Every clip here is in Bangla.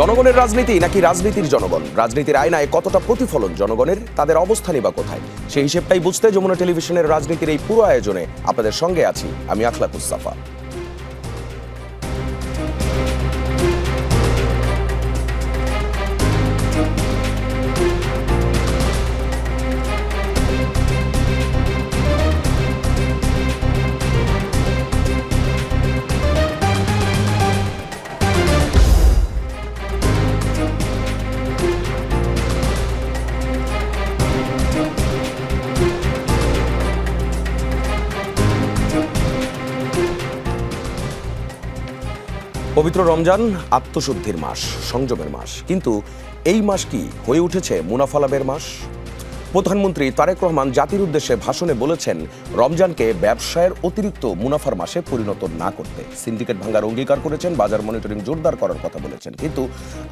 জনগণের রাজনীতি নাকি রাজনীতির জনগণ? রাজনীতির আয়নায় কতটা প্রতিফলন জনগণের, তাদের অবস্থানই বা কোথায়? সেই হিসেবটাই বুঝতে যমুনা টেলিভিশনের রাজনীতির এই পুরো আয়োজনে আপনাদের সঙ্গে আছি আমি আখলাকুস সাফা। পবিত্র রমজান আত্মশুদ্ধির মাস, সংযমের মাস, কিন্তু এই মাস কি হয়ে উঠেছে মুনাফা লাভের মাস? প্রধানমন্ত্রী তারেক রহমান জাতির উদ্দেশ্যে ভাষণে বলেছেন রমজানকে ব্যবসায়ের অতিরিক্ত মুনাফার মাসে পরিণত না করতে। সিন্ডিকেট ভাঙার অঙ্গীকার করেছেন, বাজার মনিটরিং জোরদার করার কথা বলেছেন, কিন্তু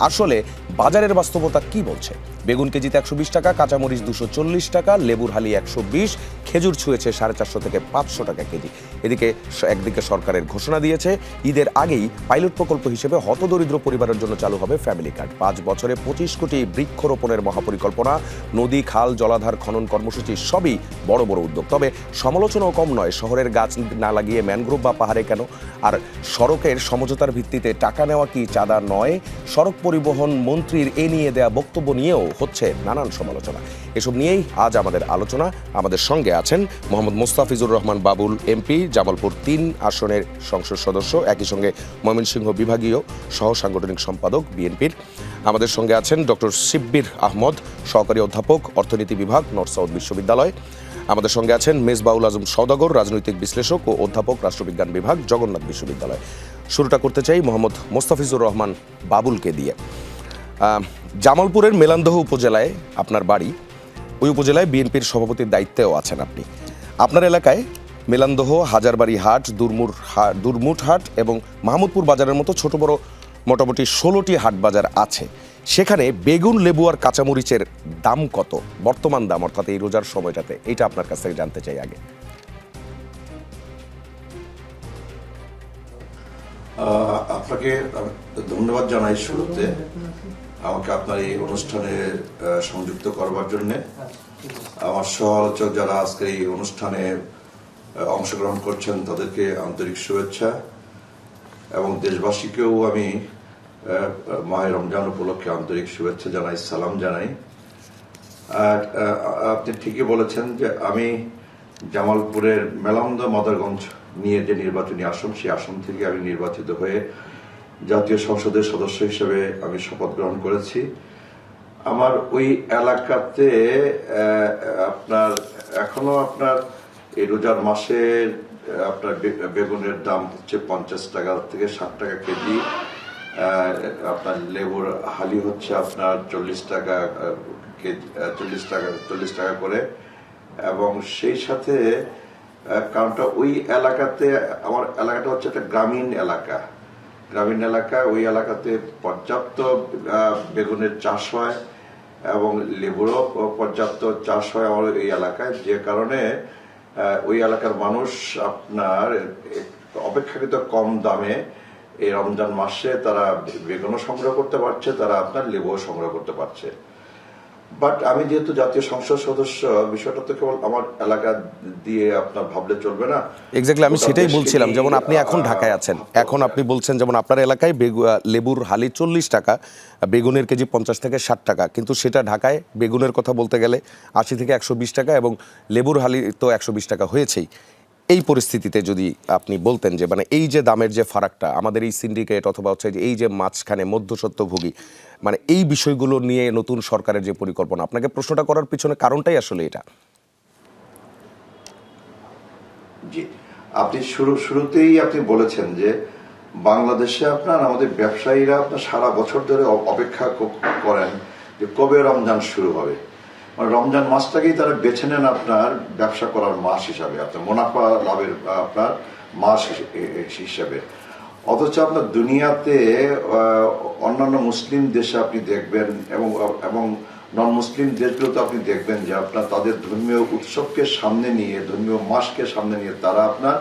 আসলে বাজারের বাস্তবতা কি বলছে? বেগুন কেজিতে 120 টাকা, কাঁচামরিচ 240 টাকা, লেবুর হালি 120, খেজুর ছুঁয়েছে 450 থেকে 500 টাকা কেজি। এদিকে একদিকে সরকারের ঘোষণা দিয়েছে ঈদের আগেই পাইলট প্রকল্প হিসেবে হতদরিদ্র পরিবারের জন্য চালু হবে ফ্যামিলি কার্ড। 5 বছরে 25 কোটি বৃক্ষরোপণের মহাপরিকল্পনা, নদী, খাল, জলাধার খনন কর্মসূচি সবই বড় বড় উদ্যোগ। তবে সমালোচনাও কম নয়। শহরের গাছ না লাগিয়ে ম্যানগ্রোভ বা পাহাড়ে কেন? আর সড়কের সমঝোতার ভিত্তিতে টাকা নেওয়া কি চাঁদা নয়? সড়ক পরিবহন মন্ত্রীর এ নিয়ে দেয়া বক্তব্য নিয়েও হচ্ছে নানান সমালোচনা। এসব নিয়েই আজ আমাদের আলোচনা। আমাদের সঙ্গে আছেন মোহাম্মদ মোস্তাফিজুর রহমান বাবুল এমপি, জামালপুর 3 আসনের সংসদ সদস্য, একই সঙ্গে ময়মনসিংহ বিভাগীয় সহ সাংগঠনিক সম্পাদক বিএনপির। আমাদের সঙ্গে আছেন ডক্টর শিব্বির আহমদ, সহকারী অধ্যাপক, অর্থনীতি বিভাগ, নর্থ সাউথ বিশ্ববিদ্যালয়। আমাদের সঙ্গে আছেন মেজবাউল আজম সওদাগর, রাজনৈতিক বিশ্লেষক ও অধ্যাপক, রাষ্ট্রবিজ্ঞান বিভাগ, জগন্নাথ বিশ্ববিদ্যালয়। শুরুটা করতে চাই মোহাম্মদ মোস্তাফিজুর রহমান বাবুলকে দিয়ে। জামালপুরের মেলান্দহ উপজেলায় আপনার বাড়ি, ওই উপজেলায় বিএনপির সভাপতির দায়িত্বেও আছেন আপনি। আপনার এলাকায় মেলান্দহ, হাজারবাড়ি হাট, দুরমুট হাট এবং মাহমুদপুর বাজারের মতো ছোট বড় মোটামুটি 16টি হাট বাজার আছে। সেখানে বেগুন, লেবু আর কাঁচামরিচের দাম কত, বর্তমান দাম, অর্থাৎ এই রোজার সময়টাতে? এটা আপনার কাছ থেকে জানতে চাই আগে। আপনাকে ধন্যবাদ জানাই শুরুতে আমাকে আপনার এই অনুষ্ঠানে সংযুক্ত করবার জন্য। আমার সহ-আলোচক যারা আজকে এই অনুষ্ঠানে অংশগ্রহণ করছেন তাদেরকে আন্তরিক শুভেচ্ছা, এবং দেশবাসীকেও আমি মাহে রমজান উপলক্ষে আন্তরিক শুভেচ্ছা জানাই, সালাম জানাই। আর আপনি ঠিকই বলেছেন যে আমি জামালপুরের মেলান্দহ মাদারগঞ্জ নিয়ে যে নির্বাচনী আসন, সেই আসন থেকে আমি নির্বাচিত হয়ে জাতীয় সংসদের সদস্য হিসেবে আমি শপথ গ্রহণ করেছি। আমার ওই এলাকাতে এখনো এই রোজার মাসে আপনার বেগুনের দাম হচ্ছে 50 টাকা থেকে 60 টাকা কেজি। আপনার লেবুর হালি হচ্ছে আপনার 40 টাকা কেজি, 40 টাকা করে। এবং সেই সাথে কারণটা ওই এলাকাতে, আমার এলাকাটা হচ্ছে একটা গ্রামীণ এলাকা। ওই এলাকাতে পর্যাপ্ত বেগুনের চাষ হয় এবং লেবুরও পর্যাপ্ত চাষ হয় আমার এই এলাকায়, যে কারণে ওই এলাকার মানুষ আপনার অপেক্ষাকৃত কম দামে এই রমজান মাসে তারা বেগুনও সংগ্রহ করতে পারছে, তারা আপনার লেবুও সংগ্রহ করতে পারছে। বাট আমি যেহেতু জাতীয় সংসদ সদস্য, বিষয়টা তো কেবল আমার এলাকা দিয়ে আপনার ভাবলে চলবে না। এক্স্যাক্টলি, আমি সেটাই বলছিলাম। যেমন আপনি এখন ঢাকায় আছেন, এখন আপনি বলছেন যেমন আপনার এলাকায় লেবুর হালি 40 টাকা, বেগুনের কেজি 50 থেকে 60 টাকা, কিন্তু সেটা ঢাকায় বেগুনের কথা বলতে গেলে 80 থেকে 120 টাকা এবং লেবুর হালি তো 120 টাকা হয়েছেই। এই পরিস্থিতিতে যদি আপনি বলতেন যে মানে এই যে দামের যে ফারাকটা, আমাদের এই সিন্ডিকেট অথবা হচ্ছে যে এই যে মাঝখানে মধ্যস্বত্বভোগী, মানে এই বিষয়গুলো নিয়ে নতুন সরকারের যে পরিকল্পনা, আপনাকে প্রশ্নটা করার পিছনে কারণটাই আসলে এটা। জি, আপনি শুরুতেই আপনি বলেছেন যে বাংলাদেশে আমাদের ব্যবসায়ীরা সারা বছর ধরে অপেক্ষা করেন যে কবে রমজান শুরু হবে। রমজান মাসটাকেই তারা বেছে নেন আপনার ব্যবসা করার মাস হিসাবে, আপনার মুনাফা লাভের আপনার মাস হিসাবে। অথচ আপনার দুনিয়াতে অন্যান্য মুসলিম দেশে আপনি দেখবেন এবং নন মুসলিম দেশগুলোতে আপনি দেখবেন যে আপনার তাদের ধর্মীয় উৎসবকে সামনে নিয়ে, ধর্মীয় মাসকে সামনে নিয়ে তারা আপনার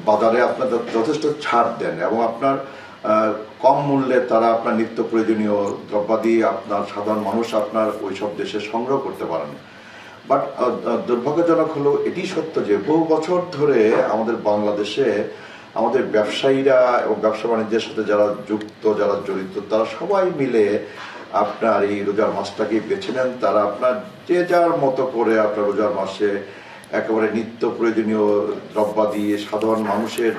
বাজারে আপনার যথেষ্ট ছাড় দেন, এবং আপনার কম মূল্যে তারা আপনার নিত্য প্রয়োজনীয় দ্রব্যাদি আপনার সাধারণ মানুষ আপনার ওইসব দেশে সংগ্রহ করতে পারেন। বাট দুর্ভাগ্যজনক হলো এটি সত্য যে বহু বছর ধরে আমাদের বাংলাদেশে আমাদের ব্যবসায়ীরা এবং ব্যবসা বাণিজ্যের সাথে যারা যুক্ত, যারা জড়িত, তারা সবাই মিলে আপনার এই রোজার মাসটাকে বেছে নেন। তারা আপনার যে যার মতো করে আপনার রোজার মাসে একেবারে নিত্য প্রয়োজনীয় দ্রব্যাদি সাধারণ মানুষের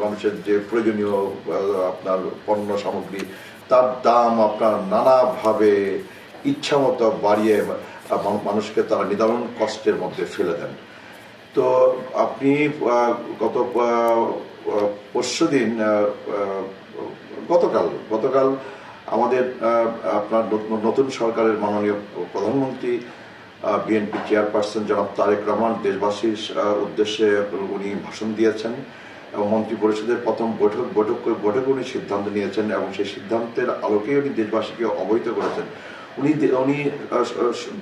মানুষের যে প্রয়োজনীয় আপনার পণ্য সামগ্রী তার দাম আপনার নানাভাবে ইচ্ছা মতো বাড়িয়ে মানুষকে তারা নিদারুণ কষ্টের মধ্যে ফেলে দেন। তো আপনি গত পরশুদিন গতকাল আমাদের আপনার নতুন সরকারের মাননীয় প্রধানমন্ত্রী বিএনপি চেয়ারপারসন জনাব তারেক রহমান দেশবাসীর উদ্দেশ্যে উনি ভাষণ দিয়েছেন এবং মন্ত্রী পরিষদের প্রথম বৈঠক উনি সিদ্ধান্ত নিয়েছেন এবং সেই সিদ্ধান্তের আলোকেই উনি দেশবাসীকে অবহিত করেছেন। উনি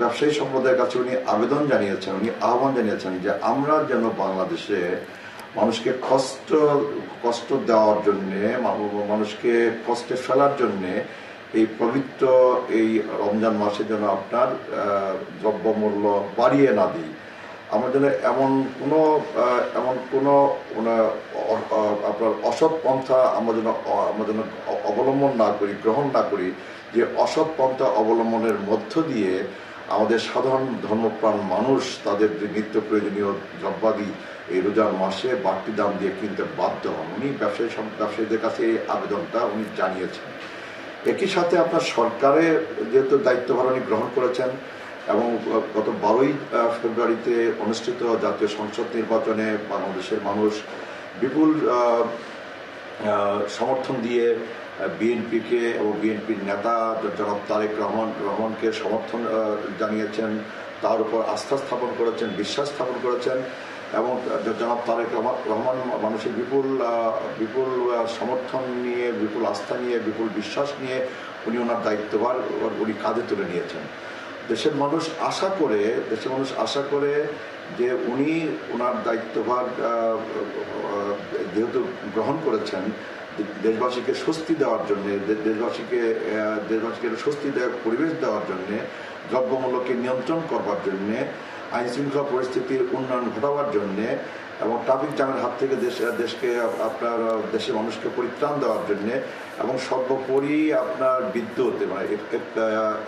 ব্যবসায়ী সম্প্রদায়ের কাছে উনি আবেদন জানিয়েছেন, উনি আহ্বান জানিয়েছেন যে আমরা যেন বাংলাদেশে মানুষকে কষ্ট দেওয়ার জন্যে, মানুষকে কষ্টে ফেলার জন্যে এই পবিত্র এই রমজান মাসে যেন আপনার দ্রব্যমূল্য বাড়িয়ে না দিই। আমরা যেন এমন কোনো আপনার অসৎ পন্থা আমরা যেন অবলম্বন না করি, গ্রহণ না করি, যে অসৎ পন্থা অবলম্বনের মধ্য দিয়ে আমাদের সাধারণ ধর্মপ্রাণ মানুষ তাদের নিত্য প্রয়োজনীয় দ্রব্যাদি এই রোজার মাসে বাড়তি দাম দিয়ে কিনতে বাধ্য হন। উনি ব্যবসায়ীদের কাছে এই আবেদনটা উনি জানিয়েছেন। একই সাথে আপনার সরকারের যেহেতু দায়িত্বভার উনি গ্রহণ করেছেন এবং গত 12ই ফেব্রুয়ারিতে অনুষ্ঠিত জাতীয় সংসদ নির্বাচনে বাংলাদেশের মানুষ বিপুল সমর্থন দিয়ে বিএনপিকে এবং বিএনপির নেতা জনাব তারেক রহমানকে সমর্থন জানিয়েছেন, তার উপর আস্থা স্থাপন করেছেন, বিশ্বাস স্থাপন করেছেন এবং জনাব তারেক রহমান মানুষের বিপুল সমর্থন নিয়ে, বিপুল আস্থা নিয়ে, বিপুল বিশ্বাস নিয়ে উনি ওনার দায়িত্বভার উনি কাঁধে তুলে নিয়েছেন। দেশের মানুষ আশা করে যে উনি ওনার দায়িত্বভার যেহেতু গ্রহণ করেছেন, দেশবাসীকে স্বস্তি দেওয়ার জন্যে, দেশবাসীকে স্বস্তিদায়ক পরিবেশ দেওয়ার জন্যে, দ্রব্যমূল্যকে নিয়ন্ত্রণ করবার জন্যে, আইন শৃঙ্খলা পরিস্থিতির উন্নয়ন ঘটাবার জন্যে এবং ট্রাফিক জ্যামের হাত থেকে দেশের মানুষকে পরিত্রাণ দেওয়ার জন্যে এবং সর্বোপরি আপনার বিদ্যুৎ মানে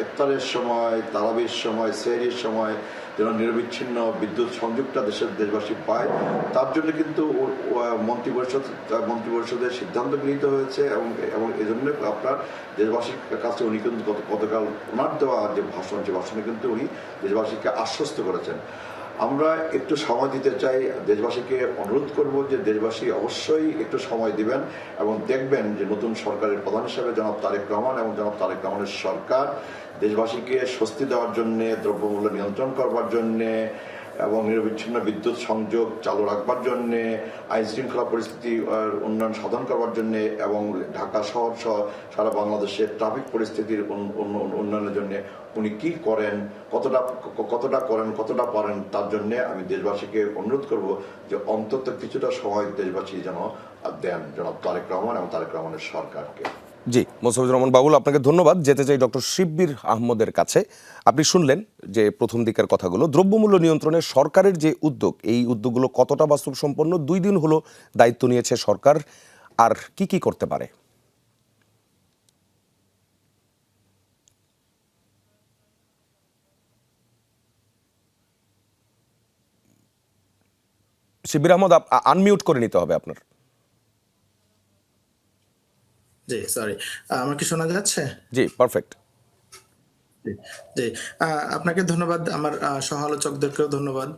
ইফতারের সময়, তারাবির সময়, সেহরির সময় যেন নিরবিচ্ছিন্ন বিদ্যুৎ সংযোগটা দেশবাসী পায়, তার জন্য কিন্তু মন্ত্রী পরিষদের সিদ্ধান্ত গৃহীত হয়েছে এবং এই জন্য আপনার দেশবাসীর কাছে উনি কিন্তু গতকাল ওনার দেওয়া যে ভাষণে কিন্তু উনি দেশবাসীকে আশ্বস্ত করেছেন। আমরা একটু সময় দিতে চাই, দেশবাসীকে অনুরোধ করব যে দেশবাসী অবশ্যই একটু সময় দিবেন এবং দেখবেন যে নতুন সরকারের প্রধান হিসেবে জনাব তারেক রহমান এবং জনাব তারেক রহমানের সরকার দেশবাসীকে স্বস্তি দেওয়ার জন্যে, দ্রব্যমূল্য নিয়ন্ত্রণ করবার জন্যে এবং নিরবিচ্ছিন্ন বিদ্যুৎ সংযোগ চালু রাখবার জন্যে, আইন শৃঙ্খলা পরিস্থিতি উন্নয়ন সাধন করবার জন্যে এবং ঢাকা শহর সহ সারা বাংলাদেশের ট্রাফিক পরিস্থিতির উন্নয়নের জন্য উনি কি করেন, কতটা পারেন, তার জন্য আমি দেশবাসীকে অনুরোধ করব যে অন্তত কিছুটা সময় দেশবাসী যেন দেন জনাব তারেক রহমান এবং তারেক রহমানের সরকারকে। জি, মোস্তাফিজুর রহমান বাবুল, আপনাকে ধন্যবাদ। যেতে চাই ডক্টর শিব্বির আহমদের কাছে। আপনি শুনলেন যে প্রথম দিকের কথাগুলো, দ্রব্যমূল্য নিয়ন্ত্রণে সরকারের যে উদ্যোগ, এই উদ্যোগগুলো কতটা বাস্তবসম্পন্ন, 2 দিন হলো দায়িত্ব নিয়েছে সরকার, আর কি করতে পারে। শিব্বির আহমদ, আনমিউট করে নিতে হবে আপনার। জি সরি, আমার কি শোনা যাচ্ছে? জি, পারফেক্ট। জি, আপনাকে ধন্যবাদ, আমার সহ-আলোচকদেরকেও ধন্যবাদ।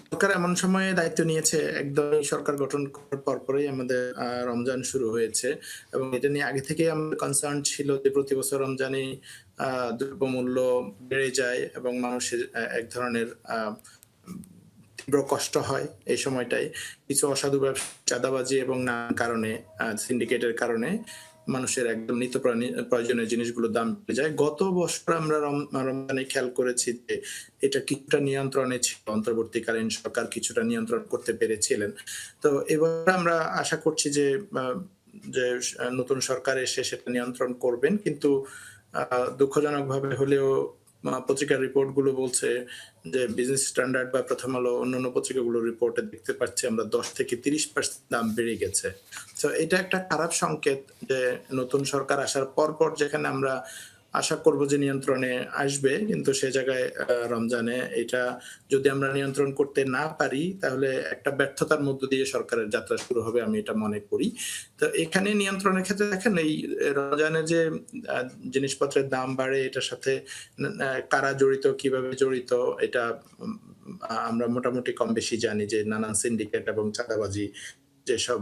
সরকার এমন সময়ে দায়িত্ব নিয়েছে, একদমই সরকার গঠন করার পরপরই আমাদের রমজান শুরু হয়েছে এবং এটা নিয়ে আগে থেকেই আমাদের কনসার্ন ছিল যে প্রতি বছর রমজানে দ্রব্যমূল্য বেড়ে যায় এবং মানুষের এক ধরনের তীব্র কষ্ট হয় এই সময়টায়। কিছু অসাধু ব্যবসা, চাঁদাবাজি এবং নানান কারণে, সিন্ডিকেটের কারণে মানুষের একদম নিত্য প্রয়োজনীয় জিনিসগুলোর দাম বেড়ে যায়। গত বছর আমরা রমজানে খেয়াল করেছি যে এটা কিছুটা নিয়ন্ত্রণে ছিল, অন্তর্বর্তীকালীন সরকার কিছুটা নিয়ন্ত্রণ করতে পেরেছিলেন। তো এবার আমরা আশা করছি যে যে নতুন সরকার এসে সেটা নিয়ন্ত্রণ করবেন, কিন্তু দুঃখজনকভাবে হলেও পত্রিকার রিপোর্ট গুলো বলছে যে বিজনেস স্ট্যান্ডার্ড বা প্রথম আলো অন্যান্য পত্রিকাগুলোর রিপোর্টে দেখতে পাচ্ছি আমরা 10 থেকে 30% দাম বেড়ে গেছে। তো এটা একটা খারাপ সংকেত যে নতুন সরকার আসার পর যেখানে আমরা আশা করব যে নিয়ন্ত্রণে আসবে, কিন্তু সে জায়গায় রমজানে এটা যদি আমরা নিয়ন্ত্রণ করতে না পারি তাহলে একটা ব্যর্থতার মধ্য দিয়ে সরকারের যাত্রা শুরু হবে, আমি এটা মনে করি। তো এখানে নিয়ন্ত্রণের ক্ষেত্রে দেখেন এই রমজানে যে জিনিসপত্রের দাম বাড়ে, এটার সাথে কারা জড়িত, কিভাবে জড়িত, এটা আমরা মোটামুটি কম বেশি জানি যে নানান সিন্ডিকেট এবং চাঁদাবাজি যেসব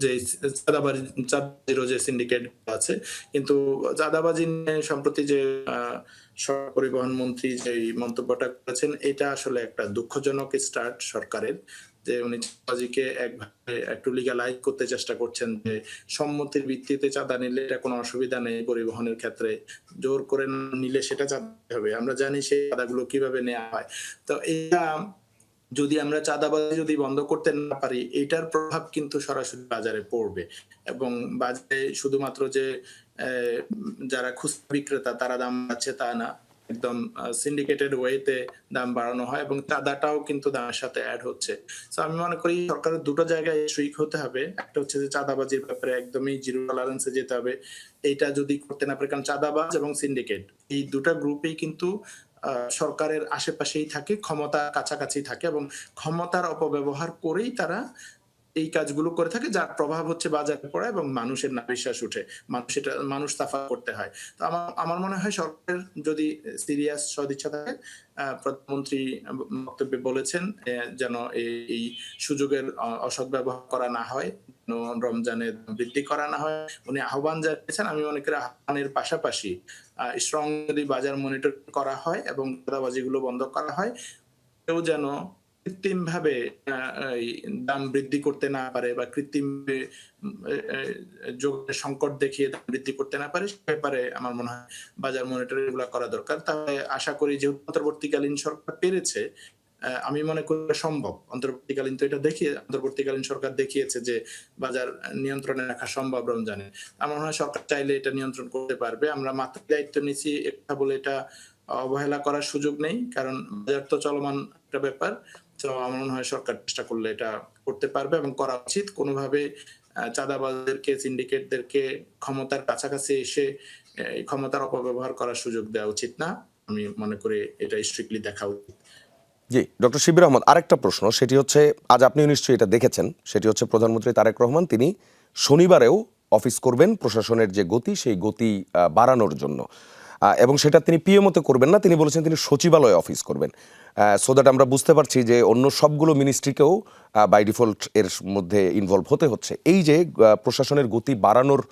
যে চাঁদাবাজিরও যে সিন্ডিকেট আছে, কিন্তু চাঁদাবাজি নিয়ে সম্প্রতি যে সড়ক পরিবহন মন্ত্রী যে মন্তব্যটা করেছেন, এটা আসলে একটা দুঃখজনক স্টার্ট সরকারের, যে উনি চাঁদাবাজিকে একভাবে একটু লিগালাইজ করতে চেষ্টা করছেন যে সম্মতির ভিত্তিতে চাঁদা নিলে এটা কোনো অসুবিধা নেই, পরিবহনের ক্ষেত্রে জোর করে নিলে সেটা চাঁদা হবে। আমরা জানি সেই চাঁদাগুলো কিভাবে নেওয়া হয়। তো এটা যদি আমরা চাঁদাবাজি যদি বন্ধ করতে না পারি, এটার প্রভাব কিন্তু সরাসরি বাজারে পড়বে, এবং বাজারে শুধুমাত্র যে যারা খুচরা বিক্রেতা তারা দাম বাড়াচ্ছে তা না, একদম সিন্ডিকেটেড ওয়েতে দাম বাড়ানো হয় এবং চাঁদাটাও কিন্তু দামের সাথে অ্যাড হচ্ছে। তো আমি মনে করি সরকারের দুটো জায়গায় স্ট্রিক হতে হবে। একটা হচ্ছে যে চাঁদাবাজির ব্যাপারে একদমই জিরো টলারেন্সে যেতে হবে। এইটা যদি করতে না পারে, কারণ চাঁদাবাজ এবং সিন্ডিকেট এই দুটা গ্রুপেই কিন্তু সরকারের আশেপাশেই থাকে, ক্ষমতা কাছাকাছি থাকে এবং ক্ষমতার অপব্যবহার করেই তারা এই কাজগুলো করে থাকে, যার প্রভাব হচ্ছে বাজারে পড়ে এবং মানুষের নাভিশ্বাস উঠে, মানুষ সাফার করতে হয়। তো আমার মনে হয় সরকারের যদি সিরিয়াস সদিচ্ছা থাকে, প্রধানমন্ত্রী বক্তব্যে বলেছেন যেন এই সুযোগের অসৎ ব্যবহার করা না হয়, রমজানের বৃদ্ধি করা না হয়। উনি আহ্বান জানিয়েছেন। আমি মনে করি আহ্বানের পাশাপাশি স্ট্রং যদি বাজার মনিটর করা হয় এবং চাঁদাবাজিগুলো বন্ধ করা হয়, কেউ যেন কৃত্রিম ভাবে দাম বৃদ্ধি করতে না পারে বা কৃত্রিম যোগের সংকট দেখিয়ে দাম বৃদ্ধি করতে না পারে, সে ব্যাপারে আমার মনে হয় বাজার মনিটরিং এগুলো করা দরকার। তাহলে আশা করি যেহেতু অন্তর্বর্তীকালীন সরকার পেরেছে, আমি মনে করি সম্ভব। অন্তর্বর্তীকালীন সরকার দেখিয়েছে যে বাজার নিয়ন্ত্রণে রাখা সম্ভব রমজানে। আমার মনে হয় সরকার চাইলে এটা নিয়ন্ত্রণ করতে পারবে। আমরা মাত্র দায়িত্ব নিচ্ছি একটা বলে এটা অবহেলা করার সুযোগ নেই, কারণ বাজার তো চলমান একটা ব্যাপার। তো আমার মনে হয় সরকার চেষ্টা করলে এটা করতে পারবে এবং করা উচিত। কোনোভাবে চাঁদাবাজদেরকে, সিন্ডিকেটদেরকে ক্ষমতার কাছাকাছি এসে ক্ষমতার অপব্যবহার করার সুযোগ দেওয়া উচিত না। আমি মনে করি এটা স্ট্রিক্টলি দেখা উচিত। জি, ডক্টর শিবির আহমদ, আরেকটা প্রশ্ন, সেটি হচ্ছে আজ আপনিও নিশ্চয়ই এটা দেখেছেন, সেটি হচ্ছে প্রধানমন্ত্রী তারেক রহমান তিনি শনিবারেও অফিস করবেন প্রশাসনের যে গতি সেই গতি বাড়ানোর জন্য, এবং সেটা তিনি পিএমওতে করবেন না, তিনি বলেছেন তিনি সচিবালয়ে অফিস করবেন। সো দ্যাট আমরা বুঝতে পারছি যে অন্য সবগুলো মিনিস্ট্রিকেও বাই ডিফল্ট এর মধ্যে ইনভলভ হতে হচ্ছে। এই যে প্রশাসনের গতি বাড়ানোর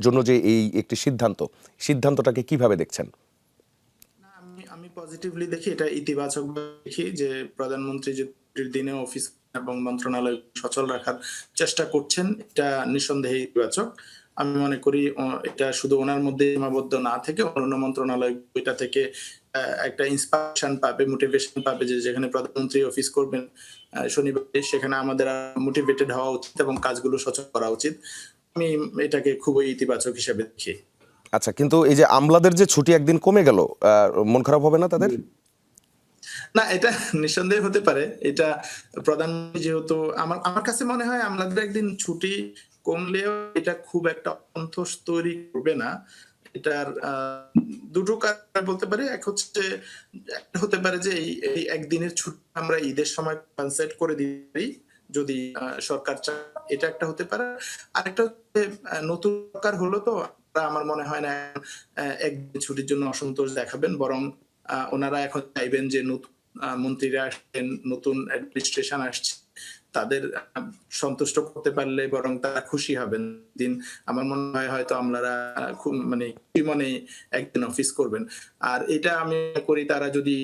জন্য যে এই একটি সিদ্ধান্তটাকে কিভাবে দেখছেন? আমি পজিটিভলি দেখি, এটা ইতিবাচক দেখি যে প্রধানমন্ত্রী যে দিনে অফিস এবং মন্ত্রণালয় সচল রাখার চেষ্টা করছেন, এটা নিঃসন্দেহে ইতিবাচক। আমি মনে করি এটা শুধু ওনার মধ্যে সীমাবদ্ধ না থেকে অন্য মন্ত্রণালয় এটা থেকে একটা ইন্সপিরেশন পাবে, মোটিভেশন পাবে যে যেখানে প্রধানমন্ত্রী অফিস করবেন শনিবারে, সেখানে আমাদের মোটিভেটেড হওয়া উচিত এবং কাজগুলো সচল করা উচিত। আমি এটাকে খুবই ইতিবাচক হিসেবে দেখি। আচ্ছা, কিন্তু এই যে আমলাদের যে ছুটি একদিন কমে গেল, মন খারাপ হবে না তাদের? না, এটা নিঃসন্দেহে হতে পারে। এটা প্রধানমন্ত্রী যেহেতু আমার কাছে মনে হয় আমলাদের একদিন ছুটি কমলেও এটা খুব একটা অসন্তোষ তৈরি করবে না। এটার দুটো কারণ বলতে পারি। এক হচ্ছে একটা হতে পারে যে এই একদিনের ছুটি আমরা ঈদের সময় কনসেপ্ট করে দিতে পারি যদি সরকার চায়, এটা একটা হতে পারে। আরেকটা হচ্ছে নতুন সরকার হলো তো আমার মনে হয় না একদিন ছুটির জন্য অসন্তোষ দেখাবেন, বরং ওনারা এখন চাইবেন যে নতুন মন্ত্রীরা আসছেন, নতুন অ্যাডমিনিস্ট্রেশন আসছে, তাদের সন্তুষ্ট করতে পারলে বরং তারা খুশি হবেন। দিন আমার মনে হয় হয়তো আমলারা খুব মনে একদিন অফিস করবেন। আর এটা আমি করি তারা যদি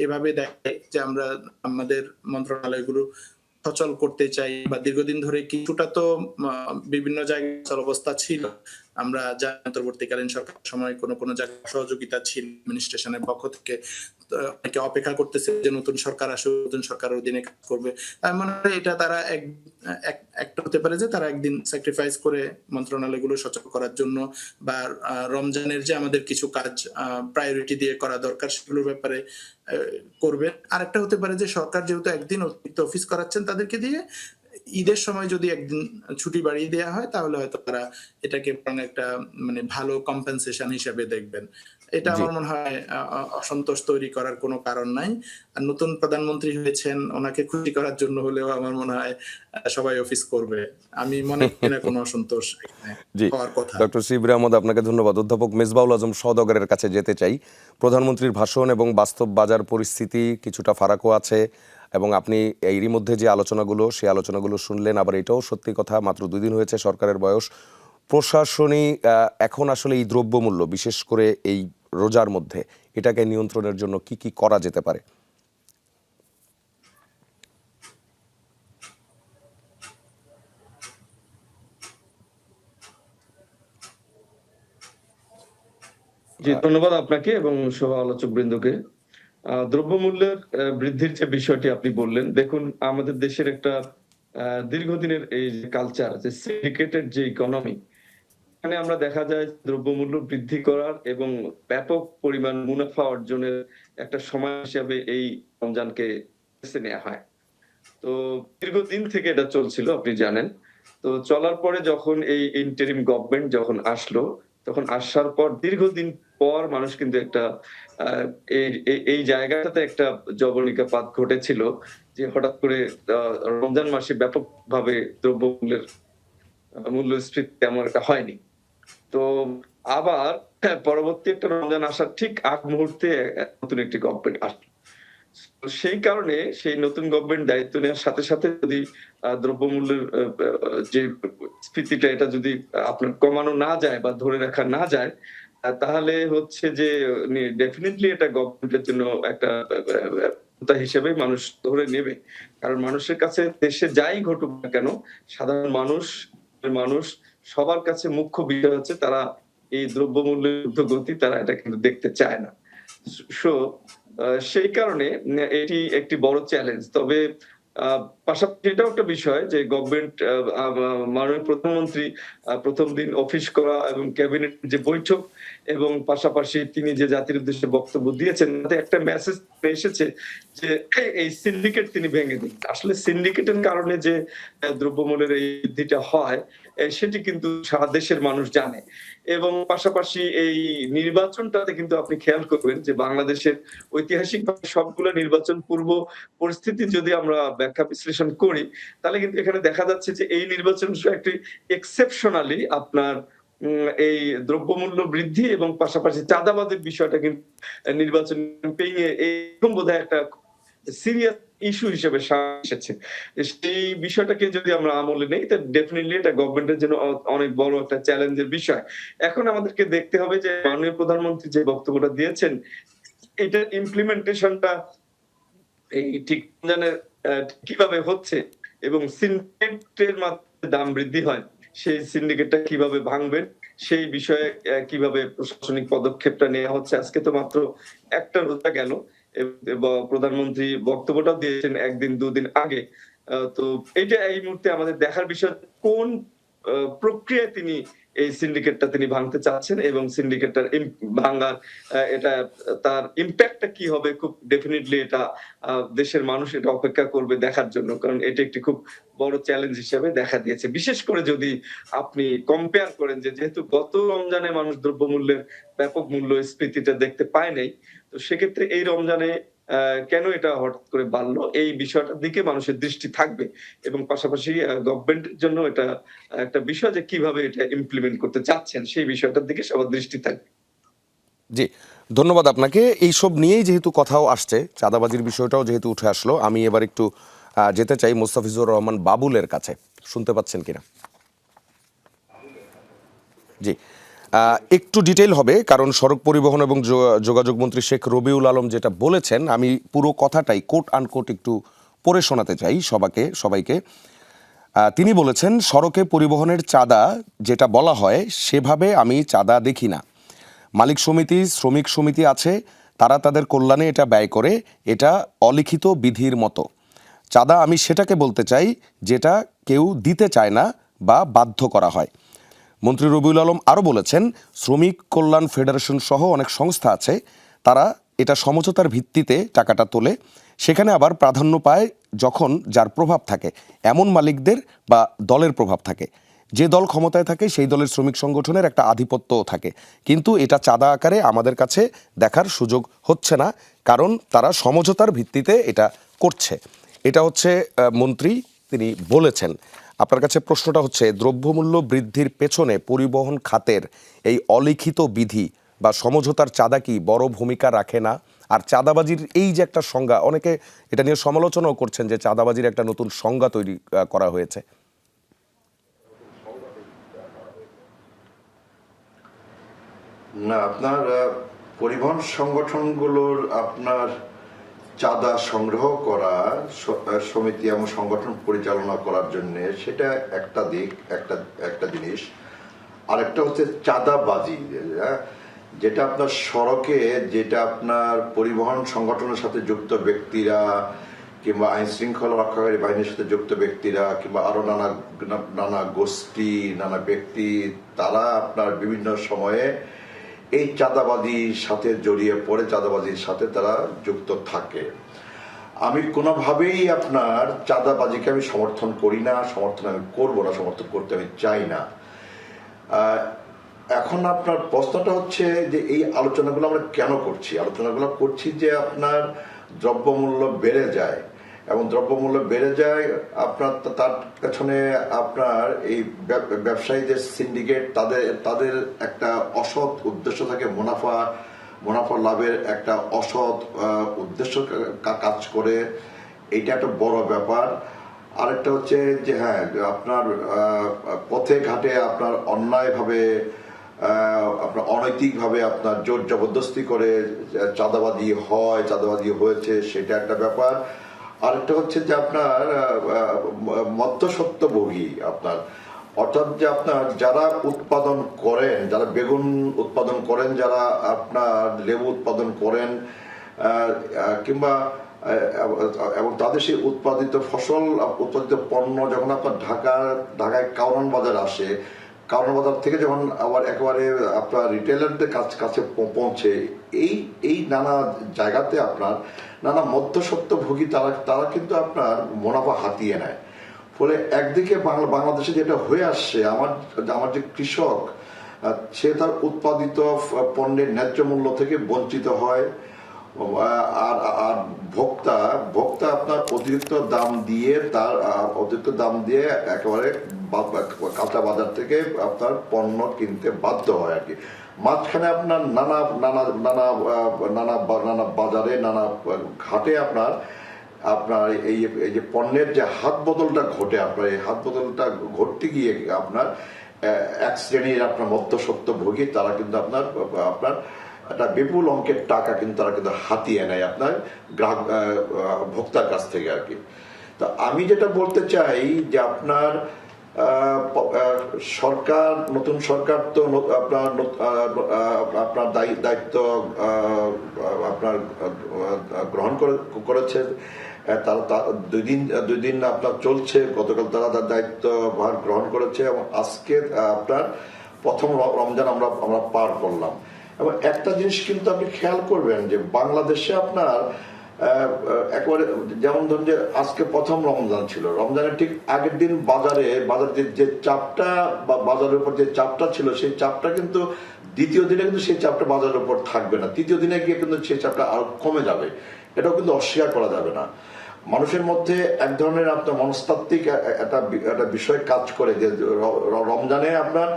এভাবে দেখে যে আমরা আমাদের মন্ত্রণালয়গুলো সচল করতে চাই বা দীর্ঘদিন ধরে কিছুটা তো বিভিন্ন জায়গায় অবস্থা ছিল, আমরা যা অন্তর্বর্তীকালীন সরকার সময় কোনো জায়গায় সহযোগিতা ছিল অ্যাডমিনিস্ট্রেশনের পক্ষ থেকে, অনেকে অপেক্ষা করতেছে যে নতুন সরকার আসবে, নতুন সরকারের অধীনে কাজ করবে। আমার মনে হয় এটা তারা একটা হতে পারে যে তারা একদিন স্যাক্রিফাইস করে মন্ত্রণালয়গুলো সচল করার জন্য, বা রমজানের যে আমাদের কিছু কাজ প্রায়োরিটি দিয়ে করা দরকার সেগুলোর ব্যাপারে করবে। আরেকটা হতে পারে যে সরকার যেহেতু একদিন অতিরিক্ত অফিস করাচ্ছেন তাদেরকে দিয়ে, ঈদের সময় যদি একদিন ছুটি বাড়িয়ে দেওয়া হয় তাহলে হয়তো তারা এটাকে একটা মানে ভালো কম্পেনসেশন হিসেবে দেখবেন। এটা জি। আমার মনে হয় অসন্তোষ তৈরি করার কোনো কারণ নাই। আর নতুন প্রধানমন্ত্রী হয়েছেন, ওনাকে খুশি করার জন্য হলেও আমার মনে হয় সবাই অফিস করবে। আমি মনে করি না কোনো অসন্তোষ এখানে জি, হওয়ার কথা। ডক্টর শিবির আহমদ, আপনাকে ধন্যবাদ। অধ্যাপক মেজবাউল আজম সওদাগরের কাছে যেতে চাই। প্রধানমন্ত্রীর ভাষণ এবং বাস্তব বাজার পরিস্থিতি কিছুটা ফারাকও আছে, এবং আপনি এরই মধ্যে যে আলোচনাগুলো, সেই আলোচনাগুলো শুনলেন। আবার এটাও সত্যি কথা, মাত্র 2 দিন হয়েছে সরকারের বয়স। প্রশাসনিক এখন আসলে এই দ্রব্যমূল্য, বিশেষ করে এই রোজার মধ্যে, এটাকে নিয়ন্ত্রণের জন্য কি কি করা যেতে পারে? জি, ধন্যবাদ আপনাকে এবং সহ আলোচক বৃন্দকে। দ্রব্যমূল্যের বৃদ্ধির যে বিষয়টি আপনি বললেন, দেখুন আমাদের দেশের একটা দীর্ঘদিনের এই যে কালচার, যে সিন্ডিকেটেড যে ইকোনমি, এখানে আমরা দেখা যায় দ্রব্যমূল্য বৃদ্ধি করার এবং ব্যাপক পরিমাণ মুনাফা অর্জনের একটা সময় হিসাবে এই রমজানকে বেছে নেওয়া হয়। তো দীর্ঘদিন থেকে এটা চলছিল, আপনি জানেন। তো চলার পরে যখন এই ইন্টারিম গভর্নমেন্ট যখন আসলো, তখন আসার পর দীর্ঘদিন পর মানুষ কিন্তু একটা এই জায়গাটাতে একটা জবনিকাপাত ঘটেছিল, যে হঠাৎ করে রমজান মাসে ব্যাপকভাবে দ্রব্যমূল্যের মূল্যস্ফীতি তেমন একটা হয়নি। তো আবার পরবর্তী একটা রমজান আসার ঠিক আগ মুহূর্তে নতুন একটি গভর্নমেন্ট আসলো। সেই কারণে সেই নতুন গভর্নমেন্ট দায়িত্ব নেওয়ার সাথে সাথে যদি দ্রব্যমূল্যের যে স্ফীতিটা, এটা যদি আপনার কমানো না যায় বা ধরে রাখা না যায়, তাহলে হচ্ছে যে ডেফিনেটলি এটা গভর্নমেন্টের জন্য একটা হিসেবে মানুষ ধরে নেবে। কারণ মানুষের কাছে দেশে যাই ঘটুক না কেন, সাধারণ মানুষ সবার কাছে মুখ্য বিষয় হচ্ছে তারা এই দ্রব্যমূল্যের ঊর্ধ্বগতি, তারা এটা কিন্তু দেখতে চায় না। সো সেই কারণে এটি একটি বড় চ্যালেঞ্জ। তবে পাশাপাশি এটাও একটা বিষয় যে গভর্নমেন্ট, মাননীয় প্রধানমন্ত্রী প্রথম দিন অফিস করা এবং ক্যাবিনেট যে বৈঠক, এবং পাশাপাশি তিনি যে জাতির উদ্দেশ্যে বক্তব্য দিয়েছেন, তাতে একটা মেসেজ এসেছে যে এই সিন্ডিকেট তিনি ভেঙে দিন। আসলে সিন্ডিকেটের কারণে যে দ্রব্যমূল্যের এই বৃদ্ধিটা হয়, সেটি কিন্তু সারা দেশের মানুষ জানে। এবং পাশাপাশি এই নির্বাচনটাতে কিন্তু আপনি খেয়াল করবেন যে বাংলাদেশের ঐতিহাসিকভাবে সবগুলো নির্বাচন পূর্ব পরিস্থিতি যদি আমরা ব্যাখ্যা বিশ্লেষণ করি, তাহলে কিন্তু এখানে দেখা যাচ্ছে যে এই নির্বাচন একটি এক্সেপশনালি আপনার এই দ্রব্যমূল্য বৃদ্ধি এবং পাশাপাশি চাঁদাবাদের বিষয়টা কিন্তু নির্বাচন ক্যাম্পেইনে এরকম বোধহয় একটা সিরিয়াস ইস্যু হিসেবে সামনে এসেছে। সেই বিষয়টাকে যদি আমরা আমলে নেই, তা ডেফিনেটলি এটা গভর্নমেন্টের জন্য অনেক বড় একটা চ্যালেঞ্জের বিষয়। এখন আমাদেরকে দেখতে হবে যে মাননীয় প্রধানমন্ত্রী যে বক্তব্যটা দিয়েছেন, এটার ইমপ্লিমেন্টেশনটা এই ঠিক কিভাবে হচ্ছে, এবং সিন্ডিকেটের মাধ্যমে দাম বৃদ্ধি হয়, সেই সিন্ডিকেটটা কিভাবে ভাঙবেন, সেই বিষয়ে কিভাবে প্রশাসনিক পদক্ষেপটা নেওয়া হচ্ছে। আজকে তো মাত্র একটা রোজা গেল, প্রধানমন্ত্রী বক্তব্যটাও দিয়েছেন একদিন 2 দিন আগে। তো এটা এই মুহূর্তে আমাদের দেখার বিষয়, কোন প্রক্রিয়ায় তিনি এই সিন্ডিকেটটা তিনি ভাঙতে চাচ্ছেন, এবং সিন্ডিকেটটার ভাঙার এটা তার ইম্প্যাক্টটা কি হবে, খুব ডেফিনেটলি এটা দেশের মানুষ এটা অপেক্ষা করবে দেখার জন্য। কারণ এটা একটি খুব বড় চ্যালেঞ্জ হিসেবে দেখা দিয়েছে। বিশেষ করে যদি আপনি কম্পেয়ার করেন যে যেহেতু গত রমজানে মানুষ দ্রব্যমূল্যের ব্যাপক মূল্যস্ফীতিটা দেখতে পায় নাই, তো সেক্ষেত্রে এই রমজানে কেন এটা হঠাৎ করে বাড়লো, এই বিষয়টার দিকে মানুষের দৃষ্টি থাকবে। এবং পাশাপাশি গভর্নমেন্টের জন্য এটা একটা বিষয় যে কিভাবে এটা ইমপ্লিমেন্ট করতে চাচ্ছেন, সেই বিষয়টার দিকে সবার দৃষ্টি থাকবে। জি, ধন্যবাদ আপনাকে। এইসব নিয়েই যেহেতু কথাও আসছে, চাঁদাবাজির বিষয়টাও যেহেতু উঠে আসলো, আমি এবার একটু যেতে চাই মোস্তাফিজুর রহমান বাবুলের কাছে। শুনতে পাচ্ছেন কিনা? জি, একটু ডিটেইল হবে, কারণ সড়ক পরিবহন এবং যোগাযোগ মন্ত্রী শেখ রবিউল আলম যেটা বলেছেন, আমি পুরো কথাটাই কোট আনকোট একটু পড়ে শোনাতে চাই সবাইকে। তিনি বলেছেন, সড়কে পরিবহনের চাঁদা যেটা বলা হয় সেভাবে আমি চাঁদা দেখি না। মালিক সমিতি, শ্রমিক সমিতি আছে, তারা তাদের কল্যাণে এটা ব্যয় করে, এটা অলিখিত বিধির মতো। চাঁদা আমি সেটাকে বলতে চাই যেটা কেউ দিতে চায় না বা বাধ্য করা হয়। মন্ত্রী রবিউল আলম আরও বলেছেন, শ্রমিক কল্যাণ ফেডারেশন সহ অনেক সংস্থা আছে, তারা এটা সমঝোতার ভিত্তিতে টাকাটা তোলে। সেখানে আবার প্রাধান্য পায় যখন যার প্রভাব থাকে, এমন মালিকদের বা দলের প্রভাব থাকে। যে দল ক্ষমতায় থাকে সেই দলের শ্রমিক সংগঠনের একটা আধিপত্যও থাকে। কিন্তু এটা চাঁদা আকারে আমাদের কাছে দেখার সুযোগ হচ্ছে না, কারণ তারা সমঝোতার ভিত্তিতে এটা করছে। এটা হচ্ছে মন্ত্রী তিনি বলেছেন। আপনার কাছে প্রশ্নটা হচ্ছে, দ্রব্যমূল্য বৃদ্ধির পেছনে পরিবহন খাতের এই অলিখিত বিধি বা সমঝোতার চাঁদা কি বড় ভূমিকা রাখে না? আর চাঁদাবাজির এই যে একটা সংজ্ঞা, অনেকে এটা নিয়ে সমালোচনাও করছেন যে চাঁদাবাজির একটা নতুন সংজ্ঞা তৈরি করা হয়েছে। না, আপনার পরিবহন সংগঠনগুলোর আপনার চাঁদা সংগ্রহ করা, সমিতি এবং সংগঠন পরিচালনা করার জন্য, সেটা একটা দিক, একটা জিনিস। আরেকটা হচ্ছে চাঁদাবাজি, যেটা আপনার সড়কে, যেটা আপনার পরিবহন সংগঠনের সাথে যুক্ত ব্যক্তিরা কিংবা আইন শৃঙ্খলা রক্ষাকারী বাহিনীর সাথে যুক্ত ব্যক্তিরা কিংবা আরো নানা গোষ্ঠী, নানা ব্যক্তি, তারা আপনার বিভিন্ন সময়ে এই চাঁদাবাজির সাথে জড়িয়ে পড়ে, চাঁদাবাজির সাথে তারা যুক্ত থাকে। আমি কোনোভাবেই আপনার চাঁদাবাজিকে আমি সমর্থন করি না, সমর্থন আমি করবো না, সমর্থন করতে আমি চাই না। এখন আপনার প্রশ্নটা হচ্ছে যে এই আলোচনাগুলো আমরা কেন করছি? আলোচনাগুলো করছি যে আপনার দ্রব্যমূল্য বেড়ে যায়, এবং দ্রব্যমূল্য বেড়ে যায় আপনার তার পেছনে আপনার এই ব্যবসায়ীদের সিন্ডিকেট, তাদের একটা অসৎ উদ্দেশ্য থাকে, মুনাফা লাভের একটা অসৎ উদ্দেশ্য কাজ করে। এইটা একটা বড় ব্যাপার। আরেকটা হচ্ছে যে হ্যাঁ, আপনার পথে ঘাটে আপনার অন্যায়ভাবে, আপনার অনৈতিকভাবে আপনার জোর জবরদস্তি করে চাঁদাবাজি হয়, চাঁদাবাজি হয়েছে, সেটা একটা ব্যাপার। আরেকটা হচ্ছে যে আপনার মধ্যস্বত্বভোগী, আপনার অর্থাৎ যে আপনার যারা উৎপাদন করেন, যারা বেগুন উৎপাদন করেন, যারা আপনার লেবু উৎপাদন করেন, কিংবা এবং তাদের সেই উৎপাদিত ফসল, উৎপাদিত পণ্য যখন আপনার ঢাকায় কারওয়ান বাজার আসে, কারওয়ান বাজার থেকে যখন আবার একেবারে আপনার রিটেলারদের কাছে পৌঁছে, এই নানা জায়গাতে আপনার নানা মধ্যস্বত্বভোগী তারা কিন্তু আপনার মুনাফা হাতিয়ে নেয়। ফলে একদিকে বাংলাদেশে যেটা হয়ে আসছে, আমার যে কৃষক, সে তার উৎপাদিত পণ্যের ন্যায্য মূল্য থেকে বঞ্চিত হয়, আর ভোক্তা আপনার অতিরিক্ত দাম দিয়ে একেবারে কাঁচা বাজার থেকে আপনার পণ্য কিনতে বাধ্য হয় আর কি। মাঝখানে আপনার নানা বাজারে, নানা ঘাটে আপনার এই যে পণ্যের যে হাত বদলটা ঘটে, আপনার এই হাত বদলটা ঘটতে গিয়ে আপনার এক শ্রেণীর আপনার মধ্যস্বত্বভোগী, তারা কিন্তু আপনার একটা বিপুল অঙ্কের টাকা কিন্তু তারা কিন্তু হাতিয়ে নেয় আপনার ভোক্তার কাছ থেকে আর কি। তো আমি যেটা বলতে চাই যে আপনার সরকার, নতুন সরকার তো আপনার দায়িত্ব আপনার গ্রহণ করেছে। তারা দুই দিন আপনার চলছে, গতকাল তারা তার দায়িত্ব ভার গ্রহণ করেছে, এবং আজকে আপনার প্রথম রমজান আমরা পার করলাম। এবং একটা জিনিস কিন্তু আপনি খেয়াল করবেন যে বাংলাদেশে আপনার একেবারে, যেমন ধরুন যে আজকে প্রথম রমজান ছিল, রমজানের ঠিক আগের দিন বাজারে যে চাপটা বা বাজারের উপর যে চাপটা ছিল, সেই চাপটা কিন্তু দ্বিতীয় দিনে কিন্তু সেই চাপটা বাজারের উপর থাকবে না, তৃতীয় দিনে গিয়ে কিন্তু সেই চাপটা আরো কমে যাবে। এটাও কিন্তু অস্বীকার করা যাবে না। মানুষের মধ্যে এক ধরনের আপনার মনস্তাত্ত্বিক একটা বিষয় কাজ করে যে রমজানে আপনার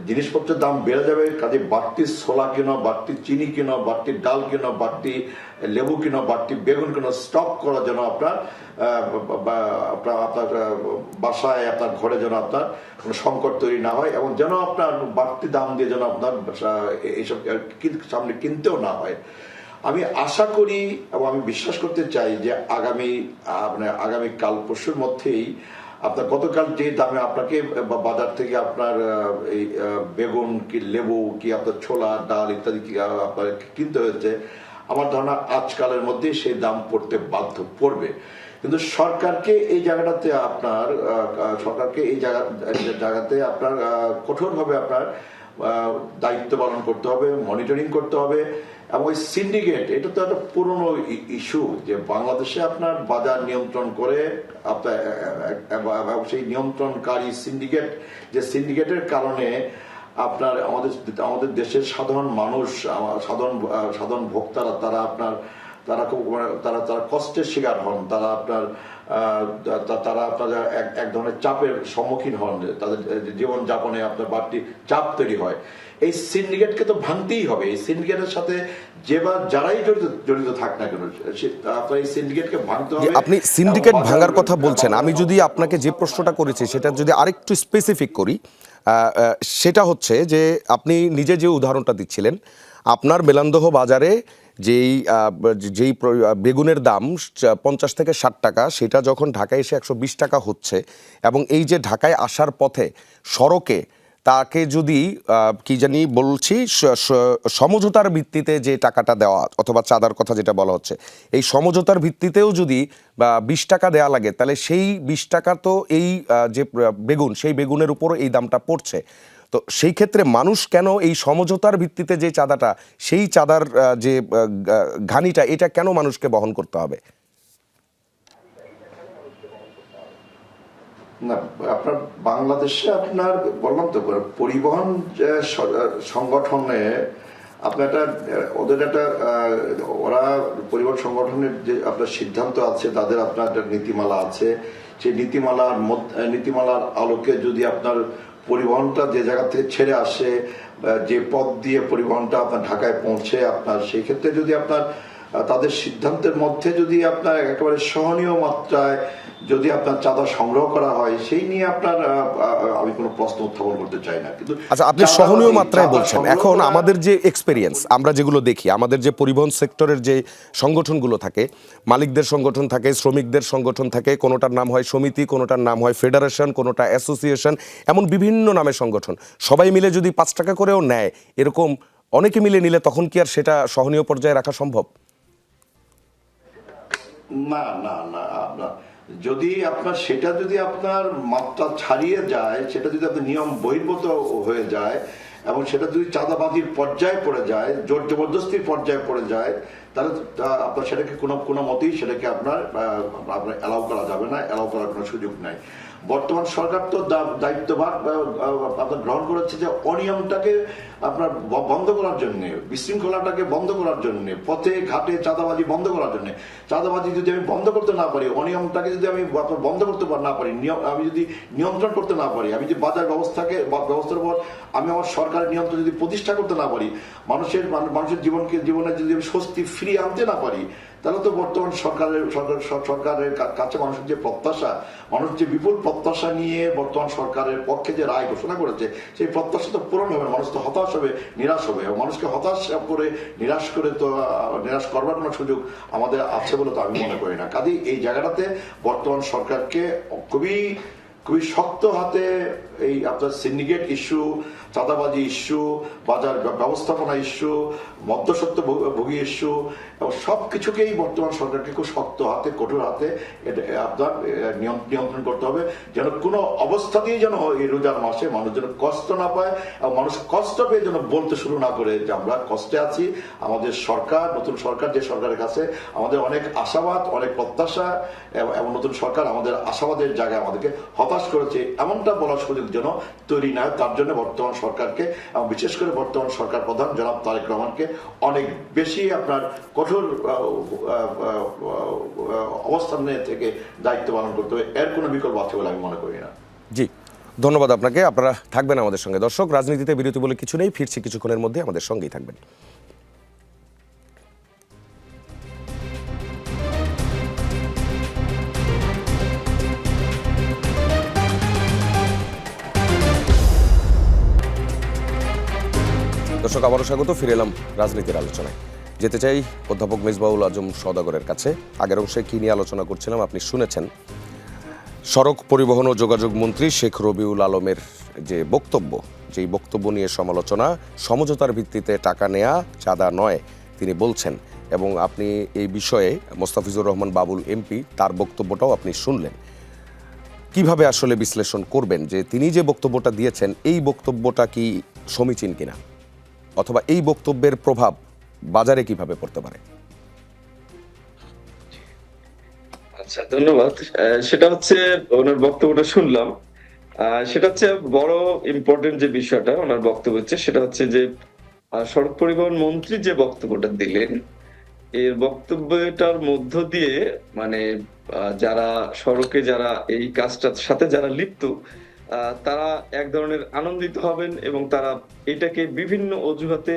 জিনিসপত্রের দাম বেড়ে যাবে, কাজে বাড়তি ছোলা কিনো, বাড়তি চিনি কিনো, বাড়তি ডাল কিনো, বাড়তি লেবু কিনো, বাড়তি বেগুন কিনো, স্টক করার জন্য আপনার বাসায়, আপনার ঘরে যেন আপনার কোনো সংকট তৈরি না হয়, এবং যেন আপনার বাড়তি দাম দিয়ে যেন আপনার এইসব সামনে কিনতেও না হয়। আমি আশা করি এবং আমি বিশ্বাস করতে চাই যে আগামী কাল পরশুর মধ্যেই আপনার গতকাল যে দামে আপনাকে বাজার থেকে আপনার এই বেগুন কি লেবু কি আপনার ছোলা ডাল ইত্যাদি আপনার কিনতে হয়েছে, আমার ধারণা আজকালের মধ্যে সেই দাম পড়তে বাধ্য পড়বে। কিন্তু সরকারকে এই জায়গাটাতে আপনার আপনার কঠোরভাবে আপনার দায়িত্ব পালন করতে হবে, মনিটরিং করতে হবে। এবং ওই সিন্ডিকেট, এটা তো একটা পুরনো ইস্যু যে বাংলাদেশে আপনার বাজার নিয়ন্ত্রণ করে আপনার সেই নিয়ন্ত্রণকারী সিন্ডিকেট, যে সিন্ডিকেটের কারণে আপনার আমাদের দেশের সাধারণ মানুষ, সাধারণ ভোক্তারা তারা খুব তারা কষ্টের শিকার হন, তারা আপনার এক ধরনের চাপের সম্মুখীন হন, তাদের জীবনযাপনে আপনার বাড়তি চাপ তৈরি হয়। এই সিন্ডিকেটকে তো ভাঙতেই হবে। এই সিন্ডিকেটের সাথে যারাই জড়িত থাক না কেন, আপনার এই সিন্ডিকেটকে ভাঙতে হবে। আপনি সিন্ডিকেট ভাঙার কথা বলছেন, আমি যদি আপনাকে যে প্রশ্নটা করেছি সেটা যদি আরেকটু স্পেসিফিক করি, সেটা হচ্ছে যে আপনি নিজে যে উদাহরণটা দিচ্ছিলেন, আপনার মেলান্দহ বাজারে যেই বেগুনের দাম 50 থেকে 60 টাকা, সেটা যখন ঢাকায় এসে 120 টাকা হচ্ছে, এবং এই যে ঢাকায় আসার পথে সড়কে তাকে যদি কি জানি বলছি সমঝোতার ভিত্তিতে যে টাকাটা দেওয়া অথবা চাঁদার কথা যেটা বলা হচ্ছে, এই সমঝোতার ভিত্তিতেও যদি 20 টাকা দেওয়া লাগে, তাহলে সেই 20 টাকা তো এই যে বেগুন, সেই বেগুনের উপরও এই দামটা পড়ছে। তো সেই ক্ষেত্রে মানুষ কেন এই সমঝোতার ভিত্তিতে যে চাঁদাটা, সেই চাঁদার যে ঘানিটা, এটা কেন মানুষকে বহন করতে হবে? না, আপনার বাংলাদেশে আপনার বললাম তো পরিবহন সংগঠনে আপনার ওদের ওরা পরিবহন সংগঠনের যে আপনার সিদ্ধান্ত আছে, তাদের আপনার একটা নীতিমালা আছে। সেই নীতিমালার আলোকে যদি আপনার পরিবহনটা যে জায়গা থেকে ছেড়ে আসে, যে পথ দিয়ে পরিবহনটা আপনার ঢাকায় পৌঁছে, আপনার সেই ক্ষেত্রে যদি আপনার তাদের সিদ্ধান্তের মধ্যে যদি আপনার একেবারে সহনীয় মাত্রায় যদি আপনার চাঁদা সংগ্রহ করা হয়, সেই নিয়ে আপনার আমি কোনো প্রশ্ন উত্থাপন করতে চাই না। কিন্তু আচ্ছা, আপনি সহনীয় মাত্রায় বলছেন। এখন আমাদের যে এক্সপেরিয়েন্স, আমরা যেগুলো দেখি, আমাদের যে পরিবহন সেক্টরের যে সংগঠনগুলো থাকে, মালিকদের সংগঠন থাকে, শ্রমিকদের সংগঠন থাকে, কোনোটার নাম হয় সমিতি, কোনোটার নাম হয় ফেডারেশন, কোনোটা অ্যাসোসিয়েশন, এমন বিভিন্ন নামের সংগঠন। সবাই মিলে যদি 5 টাকা করেও নেয়, এরকম অনেকে মিলে নিলে তখন কি আর সেটা সহনীয় পর্যায়ে রাখা সম্ভব? না না না, আপনার সেটা যদি আপনার মাত্রা ছাড়িয়ে যায়, সেটা যদি আপনার নিয়ম বহির্ভূত হয়ে যায়, এবং সেটা যদি চাঁদাবাজির পর্যায়ে পড়ে যায়, জোর জবরদস্তির পর্যায়ে পড়ে যায়, তাহলে আপনার সেটাকে কোনো মতেই সেটাকে আপনার অ্যালাউ করা যাবে না, অ্যালাউ করার কোনো সুযোগ নাই। বর্তমান সরকার তো দায়িত্বভার আপনার গ্রহণ করেছে যে অনিয়মটাকে আপনার বন্ধ করার জন্য, বিশৃঙ্খলাটাকে বন্ধ করার জন্য, পথে ঘাটে চাঁদাবাজি বন্ধ করার জন্য। চাঁদাবাজি যদি আমি বন্ধ করতে না পারি, অনিয়মটাকে যদি আমি বন্ধ করতে না পারি, আমি যদি নিয়ন্ত্রণ করতে না পারি, আমি যদি বাজার ব্যবস্থার উপর আমি আমার সরকারের নিয়ন্ত্রণ যদি প্রতিষ্ঠা করতে না পারি, মানুষের জীবনে যদি আমি স্বস্তি ফিরিয়ে আনতে না পারি, তাহলে তো বর্তমান সরকারের কাছে মানুষের যে প্রত্যাশা, মানুষ যে বিপুল প্রত্যাশা নিয়ে বর্তমান সরকারের পক্ষে যে রায় ঘোষণা করেছে, সেই প্রত্যাশা তো পূরণ হবে। মানুষ তো হতাশ হবে, নিরাশ হবে। মানুষকে হতাশ করে নিরাশ করবার কোনো সুযোগ আমাদের আছে বলে তো আমি মনে করি না। কাজেই এই জায়গাটাতে বর্তমান সরকারকে খুবই শক্ত হাতে এই আপনার সিন্ডিকেট ইস্যু, চাঁদাবাজি ইস্যু, বাজার ব্যবস্থাপনা ইস্যু, মধ্যস্বত্ব ভোগী ইস্যু, এবং সবকিছুকেই বর্তমান সরকারকে খুব শক্ত হাতে, কঠোর হাতে আপনার নিয়ন্ত্রণ করতে হবে, যেন কোনো অবস্থাতেই যেন এই রোজার মাসে মানুষ যেন কষ্ট না পায়, এবং মানুষ কষ্ট পেয়ে যেন বলতে শুরু না করে যে আমরা কষ্টে আছি। আমাদের সরকার, নতুন সরকার, যে সরকারের কাছে আমাদের অনেক আশাবাদ, অনেক প্রত্যাশা, এবং নতুন সরকার আমাদের আশাবাদের জায়গায় আমাদেরকে হতাশ করেছে, এমনটা বলার সুযোগ যেন তৈরি না হয়, তার জন্য বর্তমান সরকারকে, এবং বিশেষ করে বর্তমান সরকার প্রধান জনাব তারেক রহমানকে অনেক বেশি আপনার কঠোর অবস্থান থেকে দায়িত্ব পালন করতে হবে। এর কোনো বিকল্প আছে বলে আমি মনে করি না। জি, ধন্যবাদ আপনাকে। আপনারা থাকবেন আমাদের সঙ্গে। দর্শক, রাজনীতিতে বিরতি বলে কিছু নেই, ফিরছি কিছুক্ষণের মধ্যে, আমাদের সঙ্গেই থাকবেন। দর্শক, আবারও স্বাগত। ফিরে এলাম রাজনীতির আলোচনায়। যেতে চাই অধ্যাপক মেজবাউল আজম সওদাগরের কাছে। আগের অংশে কি নিয়ে আলোচনা করছিলাম আপনি শুনেছেন। সড়ক পরিবহন ও যোগাযোগ মন্ত্রী শেখ রবিউল আলমের যে বক্তব্য, যেই বক্তব্য নিয়ে সমালোচনা, সমঝোতার ভিত্তিতে টাকা নেয়া, চাঁদা নয়। তিনি বলছেন এবং আপনি এই বিষয়ে মোস্তাফিজুর রহমান বাবুল এমপি তার বক্তব্যটাও আপনি শুনলেন। কিভাবে আসলে বিশ্লেষণ করবেন যে তিনি যে বক্তব্যটা দিয়েছেন এই বক্তব্যটা কি সমীচীন কিনা, অথবা এই বক্তব্যের প্রভাব বাজারে কিভাবে পড়তে পারে? আচ্ছা, ধন্যবাদ। সেটা হচ্ছে ওনার বক্তব্যটা শুনলাম। সেটা হচ্ছে বড় ইম্পর্টেন্ট যে বিষয়টা ওনার বক্তব্য হচ্ছে সেটা হচ্ছে যে সড়ক পরিবহন মন্ত্রী যে বক্তব্যটা দিলেন, এর বক্তব্যটার মধ্য দিয়ে মানে যারা সড়কে যারা এই কাজটার সাথে যারা লিপ্ত তারা এক ধরনের আনন্দিত হবেন এবং তারা এটাকে বিভিন্ন অজুহাতে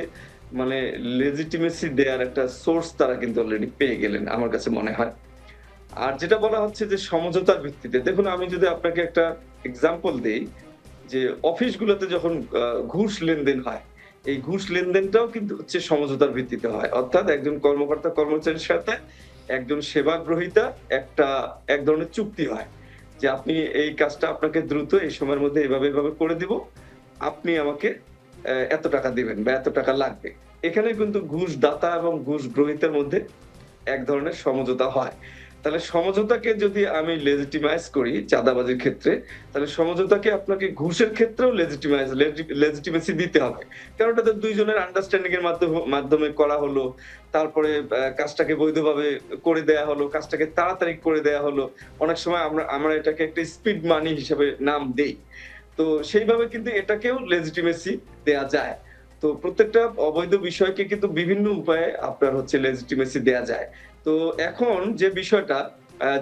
মানে লেজিটিমেসি দেওয়ার একটা সোর্স তারা কিন্তু অলরেডি পেয়ে গেলেন আমার কাছে মনে হয়। আর যেটা বলা হচ্ছে যে সমঝোতার ভিত্তিতে, দেখুন আমি যদি আপনাকে একটা এক্সাম্পল দেই, যে অফিসগুলোতে যখন ঘুষ লেনদেন হয়, এই ঘুষ লেনদেনটাও কিন্তু হচ্ছে সমঝোতার ভিত্তিতে হয়। অর্থাৎ একজন কর্মকর্তা কর্মচারীর সাথে একজন সেবা গ্রহীতা এক ধরনের চুক্তি হয় যে আপনি এই কাজটা আপনাকে দ্রুত এই সময়ের মধ্যে এভাবে এভাবে করে দিব, আপনি আমাকে এত টাকা দিবেন বা এত টাকা লাগবে। এখানে কিন্তু ঘুষ দাতা এবং ঘুষ গ্রহীতার মধ্যে এক ধরনের সমঝোতা হয়। তাহলে সমঝোতাকে যদি আমি লেজিটিমাইজ করি চাঁদাবাজির ক্ষেত্রে, তাহলে সমঝোতাকে আপনাকে ঘুষের ক্ষেত্রেও লেজিটিমেসি দিতে হবে। কারণ এটা তো দুইজনের আন্ডারস্ট্যান্ডিং এর মাধ্যমে করা হলো। তারপরে কাজটাকে বৈধভাবে করে দেয়া হলো, কাজটাকে তাড়াতাড়ি করে দেয়া হলো। অনেক সময় আমরা এটাকে একটা স্পিড মানি হিসেবে নাম দেই। তো সেইভাবে কিন্তু এটাকেও লেজিটিমেসি দেয়া যায়। তো প্রত্যেকটা অবৈধ বিষয়কে কিন্তু বিভিন্ন উপায়ে আপনার হচ্ছে লেজিটিমেসি দেয়া যায়। তো এখন যে বিষয়টা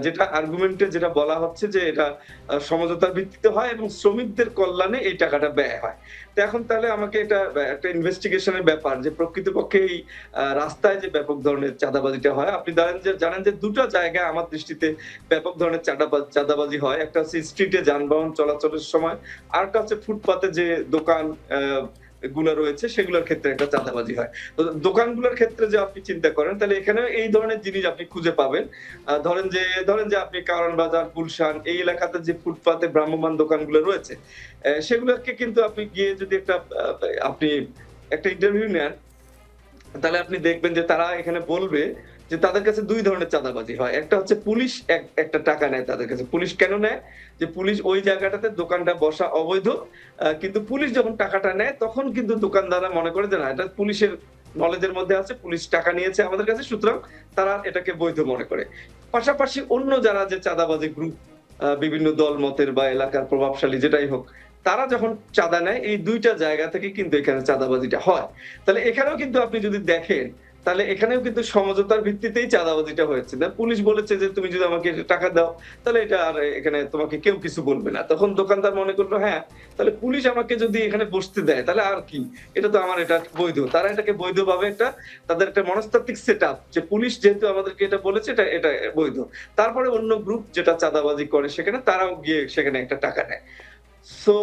যেটা আর্গুমেন্টে যেটা বলা হচ্ছে যে এটা সমঝোতার ভিত্তিতে হয় এবং শ্রমিকদের কল্যাণে এই টাকাটা ব্যয় হয়। তো এখন তাহলে আমাকে এটা একটা ইনভেস্টিগেশনের ব্যাপার যে প্রকৃতপক্ষে এই রাস্তায় যে ব্যাপক ধরনের চাঁদাবাজিটা হয়, আপনি জানেন যে দুটো জায়গায় আমার দৃষ্টিতে ব্যাপক ধরনের চাঁদাবাজি হয়। একটা হচ্ছে স্ট্রিটে যানবাহন চলাচলের সময়, আরেকটা হচ্ছে ফুটপাতে যে দোকান গুলো রয়েছে সেগুলোর ক্ষেত্রে একটা চাঁদাবাজি হয়। তো দোকানগুলোর ক্ষেত্রে যে আপনি চিন্তা করেন তাহলে এখানে এই ধরনের জিনিস আপনি খুঁজে পাবেন। ধরেন যে আপনি কারণ বাজার, গুলশান এই এলাকাতে যে ফুটপাতে ভ্রাম্যমান দোকানগুলো রয়েছে, সেগুলোকে কিন্তু আপনি গিয়ে যদি আপনি একটা ইন্টারভিউ নেন, তাহলে আপনি দেখবেন যে তারা এখানে বলবে যে তাদের কাছে দুই ধরনের চাঁদাবাজি হয়। একটা হচ্ছে পুলিশ একটা টাকা নেয় তাদের কাছে। পুলিশ কেন নেয়? যে পুলিশ ওই জায়গাটাতে দোকানটা বসা অবৈধ। কিন্তু পুলিশ যখন টাকাটা নেয় তখন কিন্তু দোকানদাররা মনে করে যে না, এটা পুলিশের নলেজের মধ্যে আছে, পুলিশ টাকা নিয়েছে আমাদের কাছে, সুতরাং তারা এটাকে বৈধ মনে করে। পাশাপাশি অন্য যারা যে চাঁদাবাজি গ্রুপ বিভিন্ন দল মতের বা এলাকার প্রভাবশালী যেটাই হোক, তারা যখন চাঁদা নেয় এই দুইটা জায়গা থেকে কিন্তু এখানে চাঁদাবাজিটা হয়। তাহলে এখানেও কিন্তু আপনি যদি দেখেন তাহলে এখানেও কিন্তু সমঝোতার ভিত্তিতেই চাঁদাবাজিটা হয়েছে। পুলিশ বলেছে যে তুমি যদি আমাকে টাকা দাও তাহলে এটা আর এখানে তোমাকে কেউ কিছু বলবে না। তখন দোকানদার মনে করলো হ্যাঁ, তাহলে পুলিশ আমাকে যদি এখানে বসতে দেয় তাহলে আর কি, এটা তো আমার এটা বৈধ। তারা এটাকে বৈধভাবে তাদের একটা মনস্তাত্ত্বিক সেট আপ যে পুলিশ যেহেতু আমাদেরকে এটা বলেছে এটা বৈধ। তারপরে অন্য গ্রুপ যেটা চাঁদাবাজি করে সেখানে তারাও গিয়ে সেখানে একটা টাকা নেয়। সো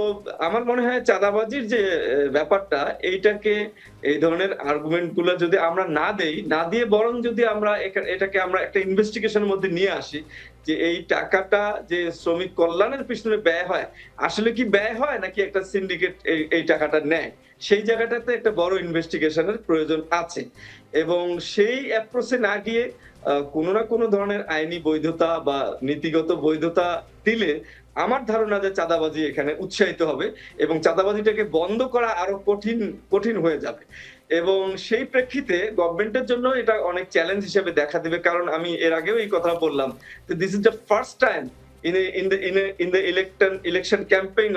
আমার মনে হয় চাঁদাবাজির যে ব্যাপারটা, এইটাকে এই ধরনের আর্গুমেন্ট গুলো যদি আমরা না দিয়ে বরং যদি আমরা এটাকে আমরা একটা ইনভেস্টিগেশনের মধ্যে নিয়ে আসি যে এই টাকাটা যে শ্রমিক কল্যাণের পিছনে ব্যয় হয়, আসলে কি ব্যয় হয় নাকি একটা সিন্ডিকেট এই টাকাটা নেয়, সেই জায়গাটাতে একটা বড় ইনভেস্টিগেশনের প্রয়োজন আছে। এবং সেই অ্যাপ্রোচে না গিয়ে কোনো না কোনো ধরনের আইনি বৈধতা বা নীতিগত বৈধতা দিলে আমার ধারণা যে চাঁদাবাজি এখানে উৎসাহিত হবে এবং চাঁদাবাজিটাকে বন্ধ করা আরো কঠিন হয়ে যাবে। এবং সেই প্রেক্ষিতে গভর্নমেন্টের জন্য এটা অনেক চ্যালেঞ্জ হিসেবে দেখা দিবে, কারণ আমি এর আগেও এই কথা বললাম যে this is the first time in the election campaign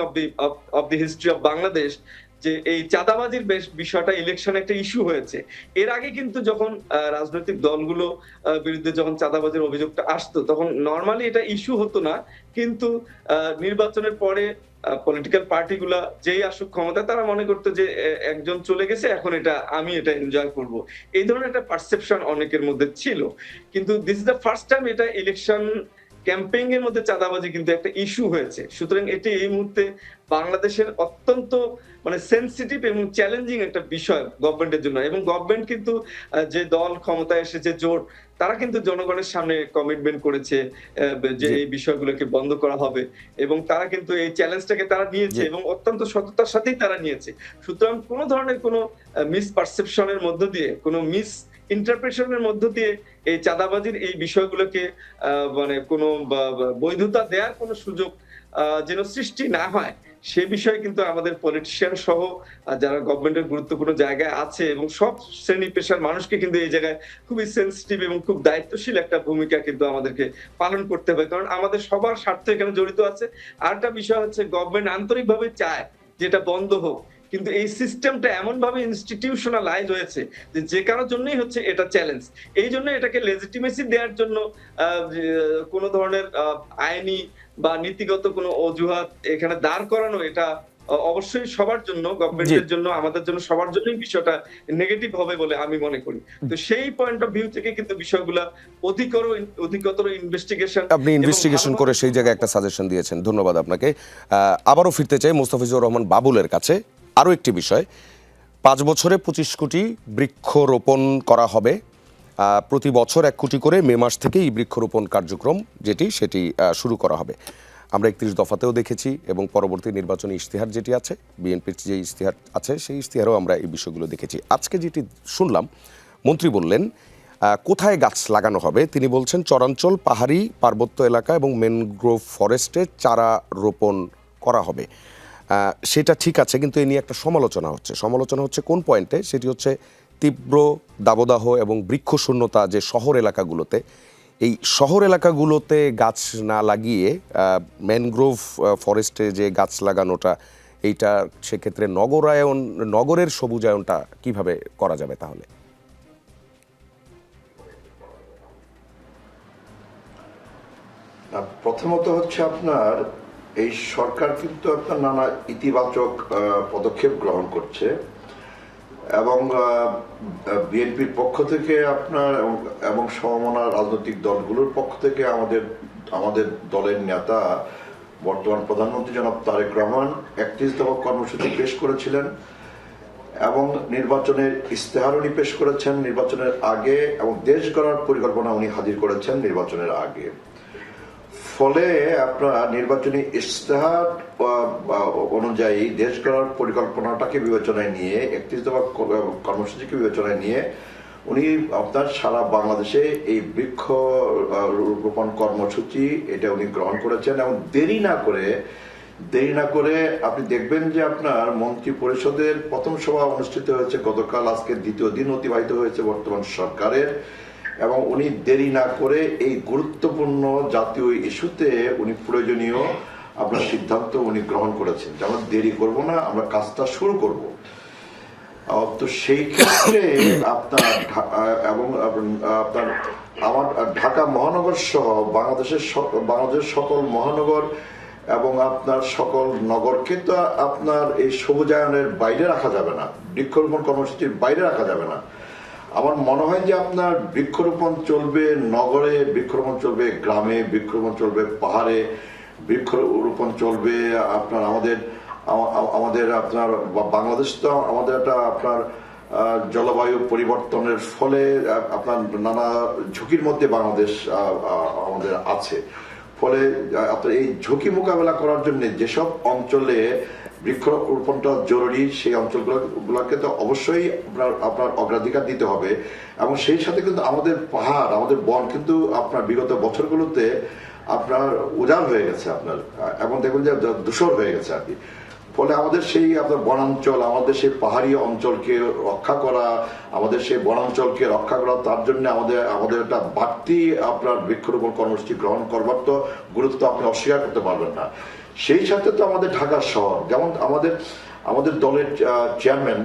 of the history of Bangladesh যে এই চাঁদাবাজির বিষয়টা ইলেকশনে একটা ইস্যু হয়েছে। এর আগে কিন্তু যখন রাজনৈতিক দলগুলো বিরুদ্ধে যখন চাঁদাবাজির অভিযোগটা আসতো তখন নরমালি এটা ইস্যু হতো না, কিন্তু নির্বাচনের পরে পলিটিক্যাল পার্টিগুলা যেই আসুক ক্ষমতায় তারা মনে করতো যে একজন চলে গেছে, এখন আমি এটা এনজয় করব, এই ধরনের একটা পারসেপশন অনেকের মধ্যে ছিল। কিন্তু this is the first time এটা ইলেকশন ক্যাম্পেইন এর মধ্যে চাঁদাবাজি কিন্তু একটা ইস্যু হয়েছে। সুতরাং এটি এই মুহূর্তে বাংলাদেশের অত্যন্ত মানে সেনসিটিভ এবং চ্যালেঞ্জিং একটা বিষয় গভর্নমেন্টের জন্য। এবং গভর্নমেন্ট কিন্তু যে দল ক্ষমতায় এসেছে জোট, তারা কিন্তু জনগণের সামনে কমিটমেন্ট করেছে যে এই বিষয়গুলোকে বন্ধ করা হবে এবং তারা কিন্তু এই চ্যালেঞ্জটাকে তারা নিয়েছে এবং অত্যন্ত সততার সাথেই তারা নিয়েছে। সুতরাং কোনো ধরনের কোনো মিসপারসেপশনের মধ্য দিয়ে, কোনো মিস ইন্টারপ্রিটেশনের মধ্য দিয়ে এই চাঁদাবাজির এই বিষয়গুলোকে মানে কোনো বৈধতা দেওয়ার কোনো সুযোগ যেন সৃষ্টি না হয়, সে বিষয়ে কিন্তু আমাদের পলিটিশিয়ান সহ যারা গভর্নমেন্টের গুরুত্বপূর্ণ জায়গায় আছে এবং সব শ্রেণী পেশার মানুষকে কিন্তু এই জায়গায় খুবই সেন্সিটিভ এবং খুব দায়িত্বশীল একটা ভূমিকা কিন্তু আমাদেরকে পালন করতে হবে, কারণ আমাদের সবার স্বার্থ এখানে জড়িত আছে। আরেকটা বিষয় হচ্ছে গভর্নমেন্ট আন্তরিকভাবে চায় যেটা বন্ধ হোক, কিন্তু এই সিস্টেমটা এমন ভাবে ইনস্টিটিউশনালাইজ হয়েছে যে কারোর জন্যই হচ্ছে এটা চ্যালেঞ্জ। এই জন্য এটাকে লেজিটিমেসি দেওয়ার জন্য কোন ধরনের আইনি বা নীতিগত কোনো অজুহাত এখানে দাঁড় করানো, এটা অবশ্যই সবার জন্য, গভর্নমেন্টের জন্য, আমাদের জন্য, সবার জন্যই বিষয়টা নেগেটিভ হবে বলে আমি মনে করি। তো সেই পয়েন্ট অফ ভিউ থেকে কিন্তু বিষয়গুলা অধিকতর ইনভেস্টিগেশন, আপনি ইনভেস্টিগেশন করে সেই জায়গায় একটা সাজেশন দিয়েছেন, ধন্যবাদ আপনাকে। আবারও ফিরতে চাই মোস্তাফিজুর রহমান বাবুলের কাছে। আরও একটি বিষয়, 5 বছরে 25 কোটি বৃক্ষরোপণ করা হবে, প্রতি বছর 1 কোটি করে মে মাস থেকে এই বৃক্ষরোপণ কার্যক্রম সেটি শুরু করা হবে। আমরা 31 দফাতেও দেখেছি এবং পরবর্তী নির্বাচনী ইশতেহার যেটি আছে, বিএনপির যে ইশতেহার আছে সেই ইশতেহারেও আমরা এই বিষয়গুলো দেখেছি। আজকে যেটি শুনলাম, মন্ত্রী বললেন কোথায় গাছ লাগানো হবে, তিনি বলছেন চরাঞ্চল, পাহাড়ি, পার্বত্য এলাকা এবং ম্যানগ্রোভ ফরেস্টে চারা রোপণ করা হবে। সেটা ঠিক আছে, কিন্তু এ নিয়ে একটা সমালোচনা হচ্ছে কোন পয়েন্টে, সেটি হচ্ছে তীব্র দাবদাহ এবং বৃক্ষশূন্যতা যে শহর এলাকাগুলোতে, এই শহর এলাকাগুলোতে গাছ না লাগিয়ে ম্যানগ্রোভ ফরেস্টে যে গাছ লাগানোটা, এইটা সেক্ষেত্রে নগরের সবুজায়নটা কিভাবে করা যাবে তাহলে? প্রথমত হচ্ছে আপনার এই সরকার কিন্তু আপনার নানা ইতিবাচক পদক্ষেপ গ্রহণ করছে এবং বিএনপির পক্ষ থেকে আপনার এবং সমমনা রাজনৈতিক দলগুলোর পক্ষ থেকে আমাদের দলের নেতা বর্তমান প্রধানমন্ত্রী জনাব তারেক রহমান 31 দফা কর্মসূচি পেশ করেছিলেন এবং নির্বাচনের ইশতেহার উনি পেশ করেছেন নির্বাচনের আগে, এবং দেশ গড়ার পরিকল্পনা উনি হাজির করেছেন নির্বাচনের আগে। ফলে আপনার নির্বাচনী ইশতেহার অনুযায়ী দেশ গড়ার পরিকল্পনাটাকে বিবেচনায় নিয়ে, 31 দফা কর্মসূচিকে বিবেচনায় নিয়ে উনি আপনার সারা বাংলাদেশে এই বৃক্ষ রোপণ কর্মসূচি এটা উনি গ্রহণ করেছেন এবং দেরি না করে আপনি দেখবেন যে আপনার মন্ত্রী পরিষদের প্রথম সভা অনুষ্ঠিত হয়েছে গতকাল, আজকে দ্বিতীয় দিন অতিবাহিত হয়েছে বর্তমান সরকারের, এবং উনি দেরি না করে এই গুরুত্বপূর্ণ জাতীয় ইস্যুতে উনি প্রয়োজনীয় আপনার সিদ্ধান্ত উনি গ্রহণ করেছেন যে আমরা দেরি করব না, আমরা কাজটা শুরু করব। তো সেই ক্ষেত্রে আপনার আমার ঢাকা মহানগর সহ বাংলাদেশের সকল মহানগর এবং আপনার সকল নগরকে তো আপনার এই সবুজায়নের বাইরে রাখা যাবে না, বৃক্ষরোপণ কর্মসূচির বাইরে রাখা যাবে না। আমার মনে হয় যে আপনার বৃক্ষরোপণ চলবে নগরে, বৃক্ষরোপণ চলবে গ্রামে, বৃক্ষরোপণ চলবে পাহাড়ে, বৃক্ষরোপণ চলবে আপনার আমাদের আপনার বাংলাদেশ তো আমাদের একটা আপনার জলবায়ু পরিবর্তনের ফলে আপনার নানা ঝুঁকির মধ্যে বাংলাদেশ আমাদের আছে। ফলে আপনার এই ঝুঁকি মোকাবেলা করার জন্য যেসব অঞ্চলে বৃক্ষরোপণটা জরুরি সেই অঞ্চলগুলোকে তো অবশ্যই আপনার অগ্রাধিকার দিতে হবে, এবং সেই সাথে কিন্তু আমাদের পাহাড়, আমাদের বন কিন্তু আপনার বিগত বছরগুলোতে আপনার উজাড় হয়ে গেছে আপনার, এবং দেখবেন যে ধূসর হয়ে গেছে আর কি। ফলে আমাদের সেই আপনার বনাঞ্চল, আমাদের সেই পাহাড়ি অঞ্চলকে রক্ষা করা, তার জন্য আমাদের একটা বাড়তি আপনার বৃক্ষরোপণ কর্মসূচি গ্রহণ করবার তো গুরুত্ব আপনি অস্বীকার করতে পারবেন না। সেই সাথে তো আমাদের ঢাকা শহর, যেমন আমাদের দলের চেয়ারম্যান,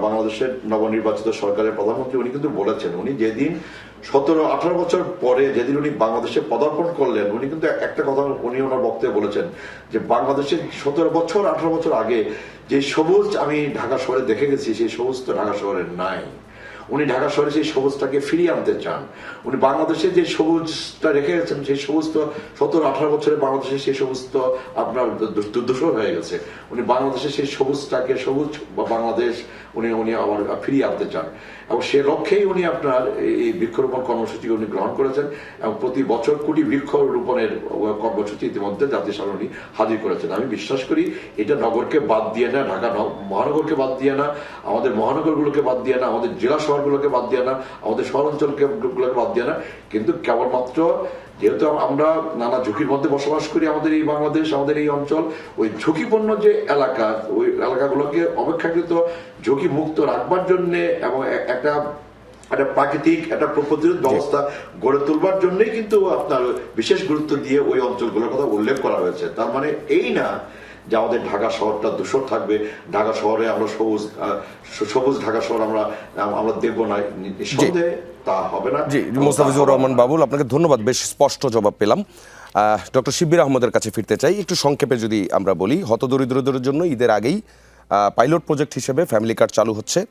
বাংলাদেশের নবনির্বাচিত সরকারের প্রধানমন্ত্রী, উনি কিন্তু বলেছেন, উনি যেদিন 17-18 বছর পরে যেদিন উনি বাংলাদেশে পদার্পণ করলেন, উনি কিন্তু একটা কথা উনি ওনার বক্তব্যে বলেছেন যে বাংলাদেশের 17-18 বছর আগে যে সবুজ আমি ঢাকা শহরে দেখে গেছি, সেই সবুজ তো ঢাকা শহরে নাই। উনি ঢাকা শহরে সেই সবুজটাকে ফিরিয়ে আনতে চান। উনি বাংলাদেশে যে সবুজটা রেখে গেছেন সেই সবুজ তো 17-18 বছরে বাংলাদেশে সেই সবুজ তো আপনার দুর্দশা হয়ে গেছে। উনি বাংলাদেশে সেই সবুজটাকে, সবুজ বাংলাদেশ উনি আবার ফিরিয়ে আনতে চান, এবং সে লক্ষ্যেই উনি আপনার এই বৃক্ষরোপণ কর্মসূচি উনি গ্রহণ করেছেন, এবং প্রতি বছর কোটি বৃক্ষ রোপণের কর্মসূচি ইতিমধ্যে জাতীয় সভায় উনি হাজির করেছেন। আমি বিশ্বাস করি এটা নগরকে বাদ দিয়ে না, ঢাকা মহানগরকে বাদ দিয়ে না, আমাদের মহানগরগুলোকে বাদ দিয়ে না, আমাদের জেলা শহরগুলোকে বাদ দিয়ে না, আমাদের শহরাঞ্চলগুলোকে বাদ দিয়ে না, কিন্তু কেবলমাত্র যেহেতু আমরা নানা ঝুঁকির মধ্যে বসবাস করি, আমাদের এই বাংলাদেশ, আমাদের এই অঞ্চল, ওই ঝুঁকিপূর্ণ যে এলাকা, ওই এলাকাগুলোকে অপেক্ষাকৃত ঝুঁকি মুক্ত রাখবার জন্য এবং একটা প্রাকৃতিক একটা প্রতিরোধ ব্যবস্থা গড়ে তুলবার জন্যই কিন্তু আপনার বিশেষ গুরুত্ব দিয়ে ওই অঞ্চলগুলোর কথা উল্লেখ করা হয়েছে। তার মানে এই না যে আমাদের ঢাকা শহরটা দূষণ থাকবে, ঢাকা শহরে আমরা সবুজ ঢাকা শহর আমরা দেখবো না, নিঃসন্দেহে তা হবে না। জি, মোস্তাফিজুর রহমান বাবুল, আপনাকে ধন্যবাদ, বেশ স্পষ্ট জবাব পেলাম। ডক্টর শিব্বির আহমদের কাছে ফিরতে চাই। একটু সংক্ষেপে যদি আমরা বলি, হতদরিদ্রদের জন্য ঈদের আগেই পাইলট প্রজেক্ট হিসেবে ফ্যামিলি কার্ড চালু হচ্ছে।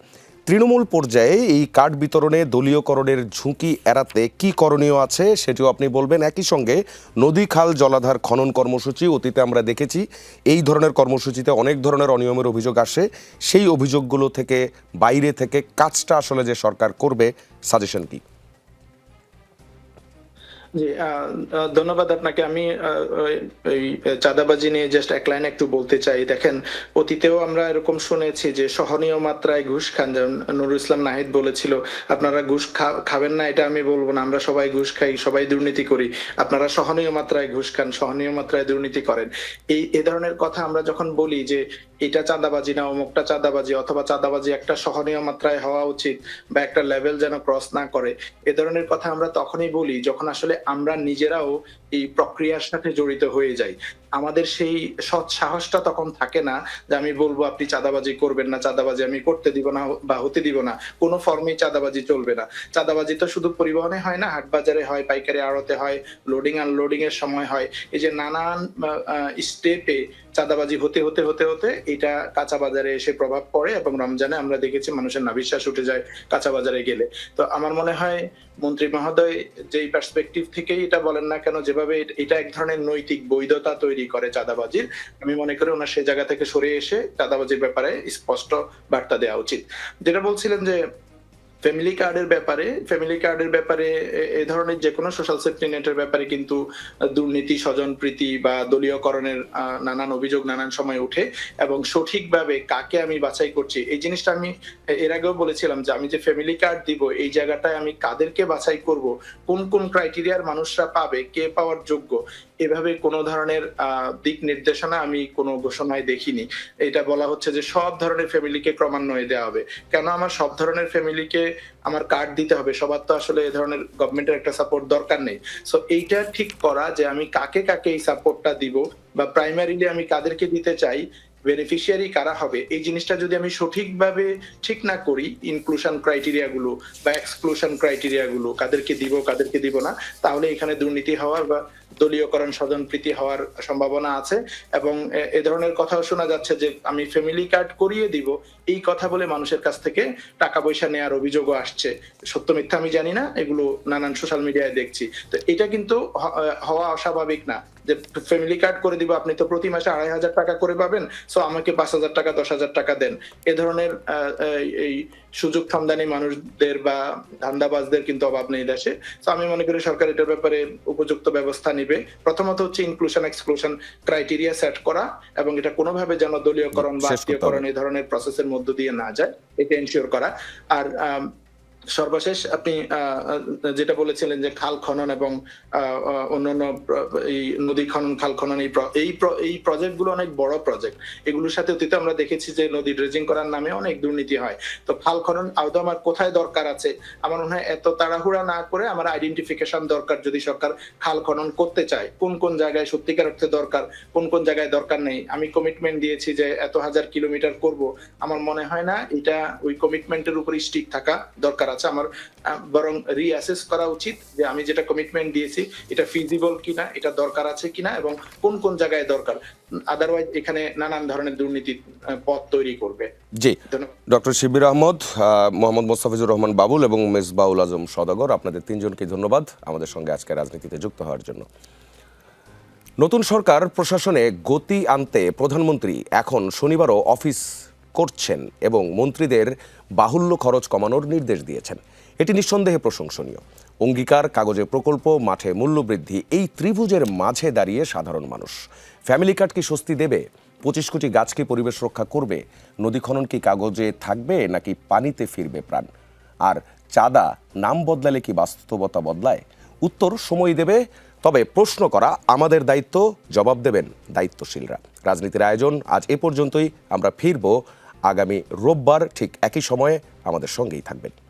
তৃণমূল পর্যায়ে এই কার্ড বিতরণে দলীয়করণের ঝুঁকি এড়াতে কি করণীয় আছে সেটিও আপনি বলবেন। একই সঙ্গে নদী, খাল, জলাধার খনন কর্মসূচি, অতীতে আমরা দেখেছি এই ধরনের কর্মসূচিতে অনেক ধরনের অনিয়মের অভিযোগ আসে, সেই অভিযোগগুলো থেকে বাইরে থেকে কাজটা আসলে যে সরকার করবে, সাজেশন কি? জি, ধন্যবাদ আপনাকে। আমি এই চাঁদাবাজি নিয়ে জাস্ট এক লাইন একটু বলতে চাই। দেখেন, অতীতেও আমরা এরকম শুনেছি যে সহনীয় মাত্রায় ঘুষ খান। যেমন নুরুল ইসলাম নাহিদ বলেছিল, আপনারা ঘুষ খাবেন না, এটা আমি বলবো না, আমরা সবাই ঘুষ খাই, সবাই দুর্নীতি করি, আপনারা সহনীয় মাত্রায় ঘুষ খান, সহনীয় মাত্রায় দুর্নীতি করেন। এই ধরনের কথা আমরা যখন বলি যে এটা চাঁদাবাজি না, অমুকটা চাঁদাবাজি, অথবা চাঁদাবাজি একটা সহনীয় মাত্রায় হওয়া উচিত বা একটা লেভেল যেন ক্রস না করে, এ ধরনের কথা আমরা তখনই বলি যখন আসলে আমরা নিজেরাও এই প্রক্রিয়ার সাথে জড়িত হয়ে যাই। আমাদের সেই সৎ সাহসটা তখন থাকে না যে আমি বলবো আপনি চাঁদাবাজি করবেন না, চাঁদাবাজি আমি করতে দিব না বা হতে দিব না, কোনো ফর্মেই চাঁদাবাজি চলবে না। চাঁদাবাজি তো শুধু পরিবহনে হয় না, হাট বাজারে হয়, পাইকারি আড়তে হয়, লোডিং আনলোডিং এর সময় হয়। এই যে নানান স্টেপে চাঁদাবাজি হতে হতে হতে হতে এটা কাঁচা বাজারে এসে প্রভাব পড়ে, এবং রমজানে আমরা দেখেছি মানুষের নাভিশ্বাস উঠে যায় কাঁচা বাজারে গেলে। তো আমার মনে হয় মন্ত্রী মহোদয় যেই পার্সপেক্টিভ থেকেই এটা বলেন না কেন, যেভাবে এটা এক ধরনের নৈতিক বৈধতা তৈরি করে চাঁদাবাজির, আমি মনে করি ওনার সেই জায়গা থেকে সরে এসে চাঁদাবাজির ব্যাপারে স্পষ্ট বার্তা দেওয়া উচিত। যেটা বলছিলেন যে ফ্যামিলি কার্ডের ব্যাপারে এ ধরনের যে কোনো সোশ্যাল সেফটি নেটের ব্যাপারে কিন্তু দুর্নীতি, স্বজনপ্রীতি বা দলীয়করণের নানান অভিযোগ নানান সময় উঠে, এবং সঠিকভাবে কাকে আমি বাছাই করছি এই জিনিসটা আমি এর আগেও বলেছিলাম যে আমি যে ফ্যামিলি কার্ড দিব এই জায়গাটায় আমি কাদেরকে বাছাই করব, কোন কোন ক্রাইটেরিয়ার মানুষরা পাবে, কে পাওয়ার যোগ্য, এভাবে কোনো ধরনের দিক নির্দেশনা আমি কোনো ঘোষণায় দেখিনি। এটা বলা হচ্ছে যে সব ধরনের ফ্যামিলিকে ক্রমান্বয়ে দেওয়া হবে। কেন আমার সব ধরনের ফ্যামিলিকে আমার কার্ড দিতে হবে? সবার তো আসলে এই ধরনের গভর্নমেন্টের একটা সাপোর্ট দরকার নেই। সো এইটা ঠিক করা যে আমি কাকে কাকে এই সাপোর্টটা দিব বা প্রাইমারিলি আমি কাদেরকে দিতে চাই, বেনিফিশিয়ারি কারা হবে, এই জিনিসটা যদি আমি সঠিকভাবে ঠিক না করি, ইনক্লুশন ক্রাইটেরিয়া গুলো বা এক্সক্লুশন ক্রাইটেরিয়া গুলো, কাদেরকে দিব কাদেরকে দিব না, তাহলে এখানে দুর্নীতি হওয়ার বা দলীয়করণ, স্বজনপ্রীতি হওয়ার সম্ভাবনা আছে। এবং এ ধরনের কথাও শোনা যাচ্ছে যে আমি ফ্যামিলি কার্ড করিয়ে দিব, এই কথা বলে মানুষের কাছ থেকে টাকা পয়সা নেওয়ার অভিযোগও আসছে। সত্য মিথ্যা আমি জানি না, এগুলো নানান সোশ্যাল মিডিয়ায় দেখছি। তো এটা কিন্তু হওয়া অস্বাভাবিক না যে ফ্যামিলি কার্ড করে দিব, আপনি তো প্রতি মাসে 2,500 টাকা করে পাবেন, সো আমাকে 5,000 টাকা 10,000 টাকা দেন। এ ধরনের এই সুযোগ খামদানি মানুষদের বা ধান্দাবাজদের কিন্তু অভাব নেই দেশে। তো আমি মনে করি সরকার এটার ব্যাপারে উপযুক্ত ব্যবস্থা নিবে। প্রথমত হচ্ছে ইনক্লুশন এক্সক্লুশন ক্রাইটেরিয়া সেট করা, এবং এটা কোনোভাবে যেন দলীয়করণ বা আত্মীয়করণ এই ধরনের প্রসেসের মধ্য দিয়ে না যায়, এটা এনশিওর করা। আর সর্বশেষ আপনি যেটা বলেছিলেন যে খাল খনন এবং অন্যান্য এই নদী খনন, খাল খনন, এই প্রজেক্টগুলো অনেক বড় প্রজেক্ট। এগুলোর সাথে অতীতে আমরা দেখেছি যে নদী ড্রেজিং করার নামে অনেক দুর্নীতি হয়। তো খাল খনন আদৌ আমার কোথায় দরকার আছে, আমার মনে হয় এত তাড়াহুড়া না করে আমার আইডেন্টিফিকেশন দরকার। যদি সরকার খাল খনন করতে চায়, কোন কোন জায়গায় সত্যিকার অর্থে দরকার, কোন কোন জায়গায় দরকার নেই। আমি কমিটমেন্ট দিয়েছি যে এত 1000 কিলোমিটার করব, আমার মনে হয় না এটা ওই কমিটমেন্টের উপর স্টিক থাকা দরকার আছে। আমার বরং রিঅ্যাসেস করা উচিত যে আমি যেটা কমিটমেন্ট দিয়েছি এটা ফিজিবল কিনা, এটা দরকার আছে কিনা, এবং কোন কোন জায়গায় দরকার। আদারওয়াইজ এখানে নানান ধরনের দুর্নীতির পথ তৈরি করবে। জি, ডক্টর শিব্বির আহমদ, মোহাম্মদ মোস্তাফিজুর রহমান বাবুল এবং মেজবাউল আজম সওদাগর, আপনাদের তিনজনকে ধন্যবাদ আমাদের সঙ্গে আজকে রাজনীতিতে যুক্ত হওয়ার জন্য। নতুন সরকার প্রশাসনে গতি আনতে প্রধানমন্ত্রী এখন শনিবারও অফিস করছেন এবং মন্ত্রীদের বাহুল্য খরচ কমানোর নির্দেশ দিয়েছেন। এটি নিঃসন্দেহে প্রশংসনীয়। অঙ্গীকার, কাগজে প্রকল্প, মাঠে মূল্যবৃদ্ধি, এই ত্রিভুজের মাঝে দাঁড়িয়ে সাধারণ মানুষ। ফ্যামিলি কার্ড কি স্বস্তি দেবে? 25 কোটি গাছ কি পরিবেশ রক্ষা করবে? নদী খনন কি কাগজে থাকবে নাকি পানিতে ফিরবে প্রাণ? আর চাঁদা নাম বদলালে কি বাস্তবতা বদলায়? উত্তর সময় দেবে, তবে প্রশ্ন করা আমাদের দায়িত্ব, জবাব দেবেন দায়িত্বশীলরা। রাজনীতির আয়োজন আজ এ পর্যন্তই। আমরা ফিরব আগামী রোববার ঠিক একই সময়ে। আমাদের সঙ্গেই থাকবেন।